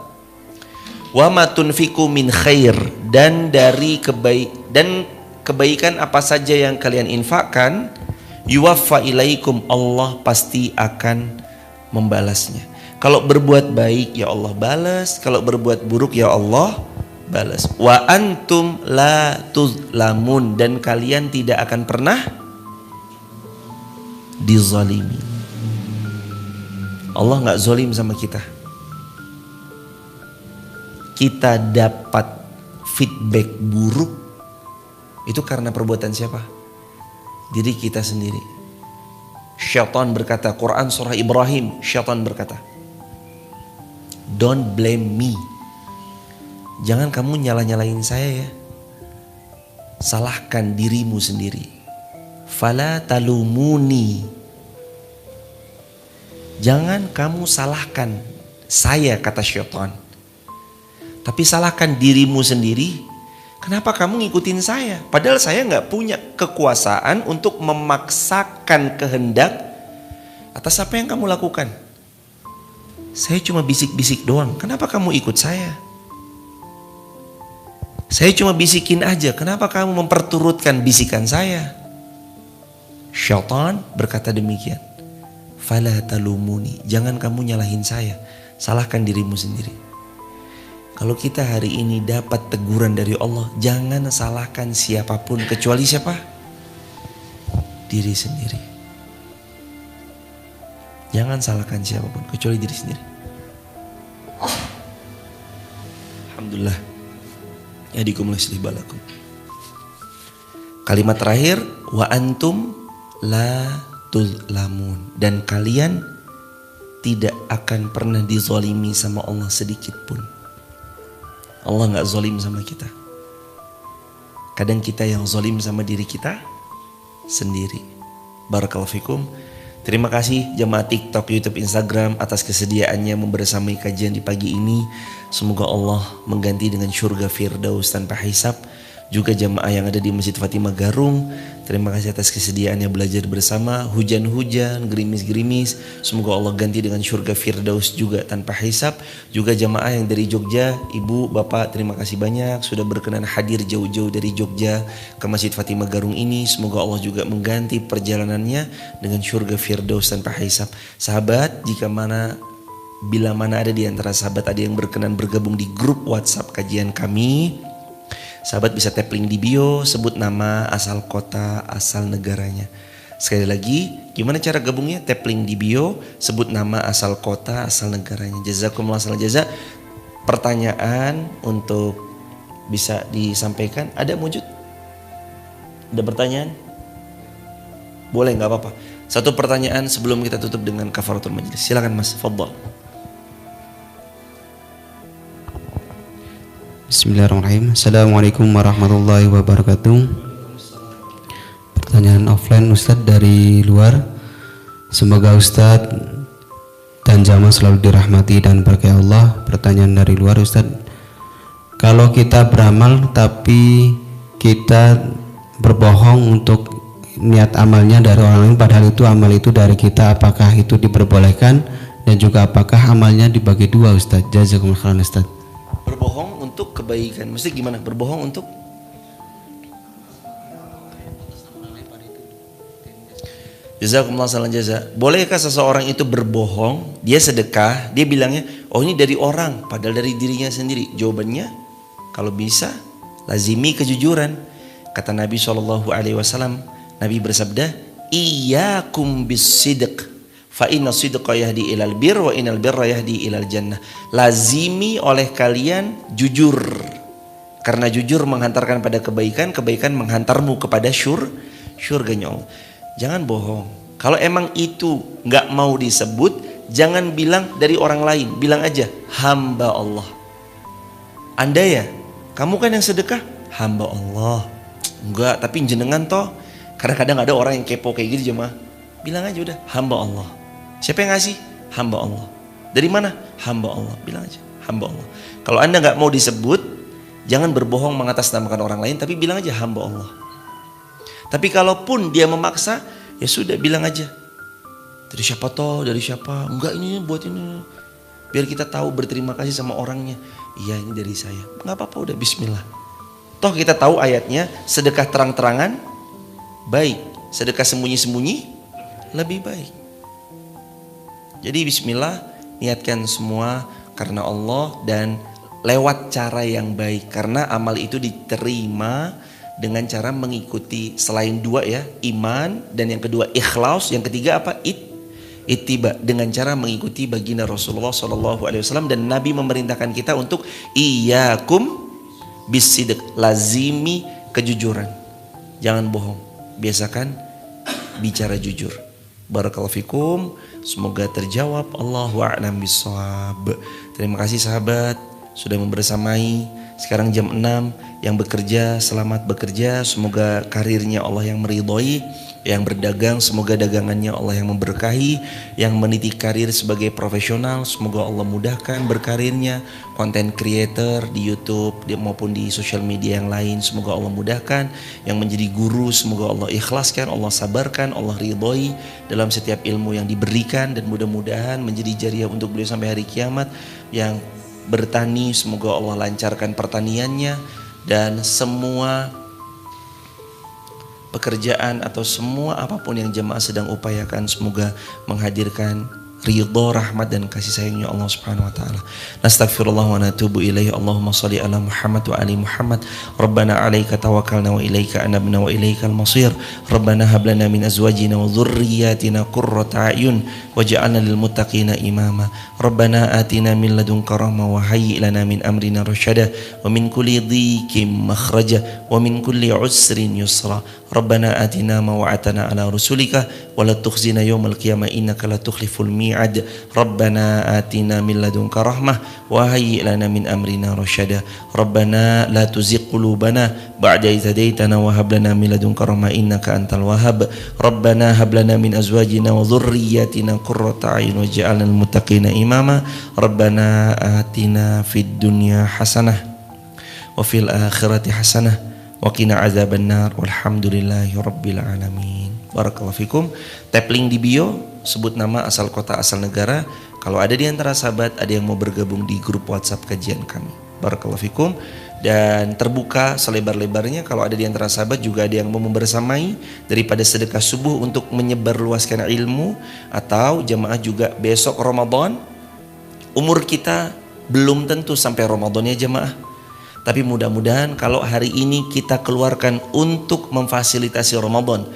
Wa ma tunfiqu min khair, dan dari kebaikan apa saja yang kalian infakkan, yuwaffa ilaikum, Allah pasti akan membalasnya. Kalau berbuat baik ya Allah balas, kalau berbuat buruk ya Allah balas. Wa antum la tuzlamun, dan kalian tidak akan pernah dizalimi. Allah gak zalim sama kita. Kita dapat feedback buruk itu karena perbuatan siapa? Diri kita sendiri. Syaitan berkata, Quran surah Ibrahim, syaitan berkata, don't blame me. Jangan kamu nyala-nyalain saya ya. Salahkan dirimu sendiri. Fala talumuni. Jangan kamu salahkan saya, kata syaitan. Tapi salahkan dirimu sendiri. Kenapa kamu ngikutin saya? Padahal saya gak punya kekuasaan untuk memaksakan kehendak atas apa yang kamu lakukan. Saya cuma bisik-bisik doang. Kenapa kamu ikut saya? Saya cuma bisikin aja. Kenapa kamu memperturutkan bisikan saya? Syaitan berkata demikian. Fala talumuni. Jangan kamu nyalahin saya. Salahkan dirimu sendiri. Kalau kita hari ini dapat teguran dari Allah, jangan salahkan siapapun kecuali siapa? Diri sendiri. Jangan salahkan siapapun kecuali diri sendiri. Alhamdulillah. Yadikum lislih balakum. Kalimat terakhir, wa antum la tuzlamun, dan kalian tidak akan pernah dizalimi sama Allah sedikit pun. Allah gak zalim sama kita. Kadang kita yang zalim sama diri kita sendiri. Barakallahu fikum. Terima kasih jemaah TikTok, YouTube, Instagram atas kesediaannya membersamai kajian di pagi ini. Semoga Allah mengganti dengan syurga firdaus tanpa hisab. juga jamaah yang ada di Masjid Fatimah Garung. Terima kasih atas kesediaannya belajar bersama. Hujan-hujan, gerimis-gerimis, semoga Allah ganti dengan surga Firdaus juga tanpa hisab. Juga jamaah yang dari Jogja, ibu, bapak, terima kasih banyak sudah berkenan hadir jauh-jauh dari Jogja ke Masjid Fatimah Garung ini. Semoga Allah juga mengganti perjalanannya dengan surga Firdaus tanpa hisab. Sahabat, bila mana ada di antara sahabat ada yang berkenan bergabung di grup WhatsApp kajian kami, sahabat bisa tap link di bio, sebut nama, asal kota, asal negaranya. Sekali lagi, gimana cara gabungnya? Tap link di bio, sebut nama, asal kota, asal negaranya. Jazakumullah khairal jazaa. Pertanyaan untuk bisa disampaikan, ada wujud? Ada pertanyaan? Boleh, nggak apa-apa. Satu pertanyaan sebelum kita tutup dengan kafaratul majlis. Silakan Mas, fadhal. Bismillahirrahmanirrahim. Assalamualaikum warahmatullahi wabarakatuh. Pertanyaan offline Ustadz dari luar. Semoga Ustadz dan jamaah selalu dirahmati dan berkah Allah. Pertanyaan dari luar Ustadz, kalau kita beramal tapi kita berbohong untuk niat amalnya dari orang lain, padahal itu amal itu dari kita, apakah itu diperbolehkan? Dan juga apakah amalnya dibagi dua Ustadz? Jazakumullah khairan Ustadz. Berbohong untuk kebaikan, mesti gimana? Berbohong untuk jazakumullah khairan jazaa. Bolehkah seseorang itu berbohong, dia sedekah, dia bilangnya, oh ini dari orang, padahal dari dirinya sendiri? Jawabannya, kalau bisa, lazimi kejujuran. Kata Nabi SAW, Nabi bersabda, iyyakum bis-sidq, fa inna sidqa yahdi ilal bir wa innal birra yahdi ilal jannah. Lazimi oleh kalian jujur, karena jujur menghantarkan pada kebaikan, kebaikan menghantarmu kepada syurganya Allah. Jangan bohong. Kalau emang itu nggak mau disebut, jangan bilang dari orang lain, bilang aja hamba Allah. Anda ya, kamu kan yang sedekah, hamba Allah. Enggak, tapi jenengan toh. Kadang-kadang ada orang yang kepo kayak gitu jemaah. Bilang aja udah, hamba Allah. Siapa yang ngasih? Hamba Allah. Dari mana? Hamba Allah. Bilang aja, hamba Allah. Kalau Anda nggak mau disebut, jangan berbohong mengatasnamakan orang lain, tapi bilang aja hamba Allah. Tapi kalaupun dia memaksa, ya sudah, bilang aja, dari siapa toh? Dari siapa? Enggak, ini buat ini. Biar kita tahu berterima kasih sama orangnya. Iya, ini dari saya. Nggak apa-apa, udah bismillah. Toh kita tahu ayatnya, sedekah terang-terangan baik, sedekah sembunyi-sembunyi lebih baik. Jadi bismillah, niatkan semua karena Allah dan lewat cara yang baik, karena amal itu diterima dengan cara mengikuti selain dua ya, iman, dan yang kedua ikhlas, yang ketiga apa? Ittiba, dengan cara mengikuti baginda Rasulullah SAW. Dan Nabi memerintahkan kita untuk iyyakum bisidq, lazimi kejujuran, jangan bohong, biasakan bicara jujur. Barakallahu fikum, semoga terjawab. Allahu a'lam bishawab. Terima kasih sahabat sudah membersamai. Sekarang jam 6, yang bekerja selamat bekerja, semoga karirnya Allah yang meridhoi. Yang berdagang semoga dagangannya Allah yang memberkahi. Yang meniti karir sebagai profesional semoga Allah mudahkan berkarirnya. Content creator di YouTube maupun di sosial media yang lain semoga Allah mudahkan. Yang menjadi guru semoga Allah ikhlaskan, Allah sabarkan, Allah ridhoi dalam setiap ilmu yang diberikan, dan mudah-mudahan menjadi jariah untuk beliau sampai hari kiamat. Yang bertani semoga Allah lancarkan pertaniannya, dan semua pekerjaan atau semua apapun yang jemaah sedang upayakan semoga menghadirkan ridho, rahmat dan kasih sayangnya Allah Subhanahu wa taala. Nastaghfirullah wa natubu ilaihi. Allahumma shalli ala Muhammad wa ali Muhammad. Rabbana 'alaika tawakkalna wa ilaika anabna wa ilaikal masir. Rabbana hab lana min azwajina wa dhurriyyatina qurrata a'yun waj'alna lil muttaqina imama. Rabbana atina min ladunka rahmah wa hayyi lana min amrina rasyada wa min kulli dhiqin makhraja wa min kulli usrin yusra. Rabbana atina ma wa'atana ala rusulika wa la tukhzina yawmal qiyamah innaka la tukhliful mi'ad. Rabbana atina min ladunka rahmah wa hayyi lana min amrina rasyada. Rabbana la tuzigh qulubana ba'da idh hadaitana wa hab lana min ladunka rahmah innaka antal wahhab. Rabbana hab lana min azwajina wa dhurriyyatina qurrata a'yun waj'alna lil muttaqina imama. Rabbana atina fid dunya hasanah wa fil akhirati hasanah wa qina azabannar walhamdulillahi rabbil alamin. Barakallahu fikum. Tap link di bio, sebut nama, asal kota, asal negara. Kalau ada di antara sahabat ada yang mau bergabung di grup WhatsApp kajian kami. Barakallahu fikum. Dan terbuka selebar-lebarnya kalau ada di antara sahabat juga ada yang mau membersamai daripada sedekah subuh untuk menyebarluaskan ilmu, atau jamaah juga besok Ramadan. Umur kita belum tentu sampai Ramadan ya jamaah, tapi mudah-mudahan kalau hari ini kita keluarkan untuk memfasilitasi Ramadan.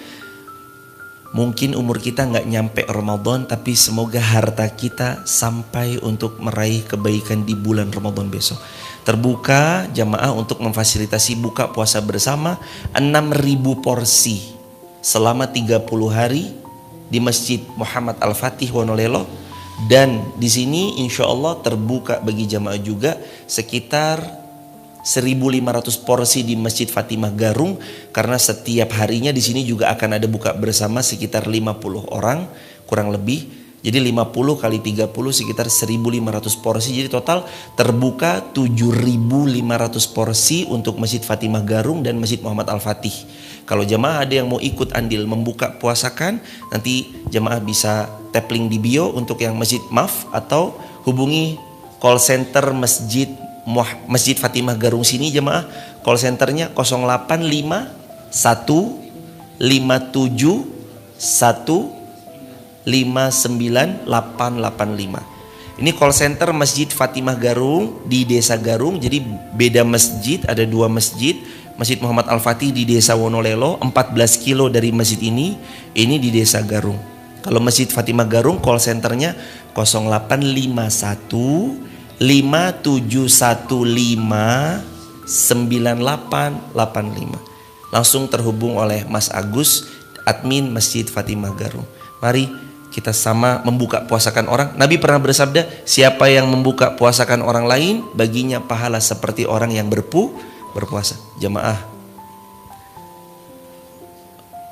Mungkin umur kita nggak nyampe Ramadan, tapi semoga harta kita sampai untuk meraih kebaikan di bulan Ramadan besok. Terbuka jamaah untuk memfasilitasi buka puasa bersama 6.000 porsi selama 30 hari di Masjid Muhammad Al-Fatih Wonolelo. Dan di sini insya Allah terbuka bagi jamaah juga sekitar 1.500 porsi di Masjid Fatimah Garung, karena setiap harinya di sini juga akan ada buka bersama sekitar 50 orang kurang lebih. Jadi 50 kali 30 sekitar 1.500 porsi. Jadi total terbuka 7.500 porsi untuk Masjid Fatimah Garung dan Masjid Muhammad Al-Fatih. Kalau jamaah ada yang mau ikut andil membuka puasakan, nanti jamaah bisa tap link di bio untuk yang Masjid MAF, atau hubungi call center Masjid Fatimah Garung sini jamaah. Call centernya 085 157 1 59885. Ini call center Masjid Fatimah Garung di Desa Garung. Jadi beda masjid, ada 2 masjid. Masjid Muhammad Al-Fatih di Desa Wonolelo, 14 kilo dari masjid ini di Desa Garung. Kalau Masjid Fatimah Garung call centernya 0851 5715 9885. Langsung terhubung oleh Mas Agus, admin Masjid Fatimah Garung. Mari kita sama membuka puasakan orang. Nabi pernah bersabda, siapa yang membuka puasakan orang lain, baginya pahala seperti orang yang berpuasa. Jamaah,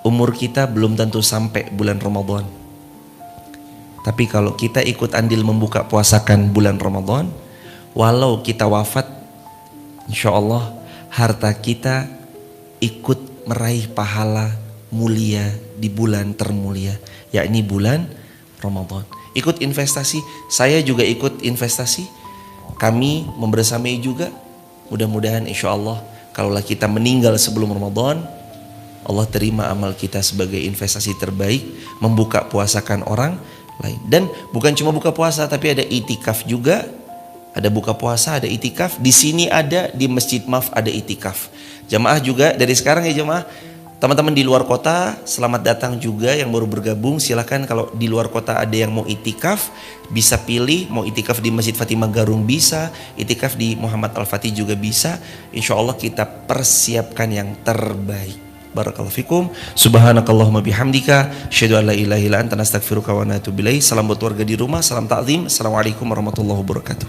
umur kita belum tentu sampai bulan Ramadan, tapi kalau kita ikut andil membuka puasakan bulan Ramadan, walau kita wafat, insya Allah harta kita ikut meraih pahala mulia di bulan termulia, yakni bulan Ramadan. Ikut investasi, saya juga ikut investasi, kami membersamai juga. Mudah-mudahan insya Allah kalaulah kita meninggal sebelum Ramadan, Allah terima amal kita sebagai investasi terbaik membuka puasakan orang lain. Dan bukan cuma buka puasa, tapi ada itikaf juga. Ada buka puasa, ada itikaf. Di sini ada, di Masjid MAF ada itikaf. Jamaah juga dari sekarang ya jamaah. Teman-teman di luar kota, selamat datang juga yang baru bergabung. Silakan kalau di luar kota ada yang mau itikaf, bisa pilih mau itikaf di Masjid Fatimah Garung bisa, itikaf di Muhammad Al-Fatih juga bisa. Insya Allah kita persiapkan yang terbaik. Barakallahu fikum. Subhanakallahumma bihamdika, asyhadu an la ilaha illa anta, nastaghfiruka wa natubu ilaik. Salam buat warga di rumah, salam takzim. Assalamualaikum warahmatullahi wabarakatuh.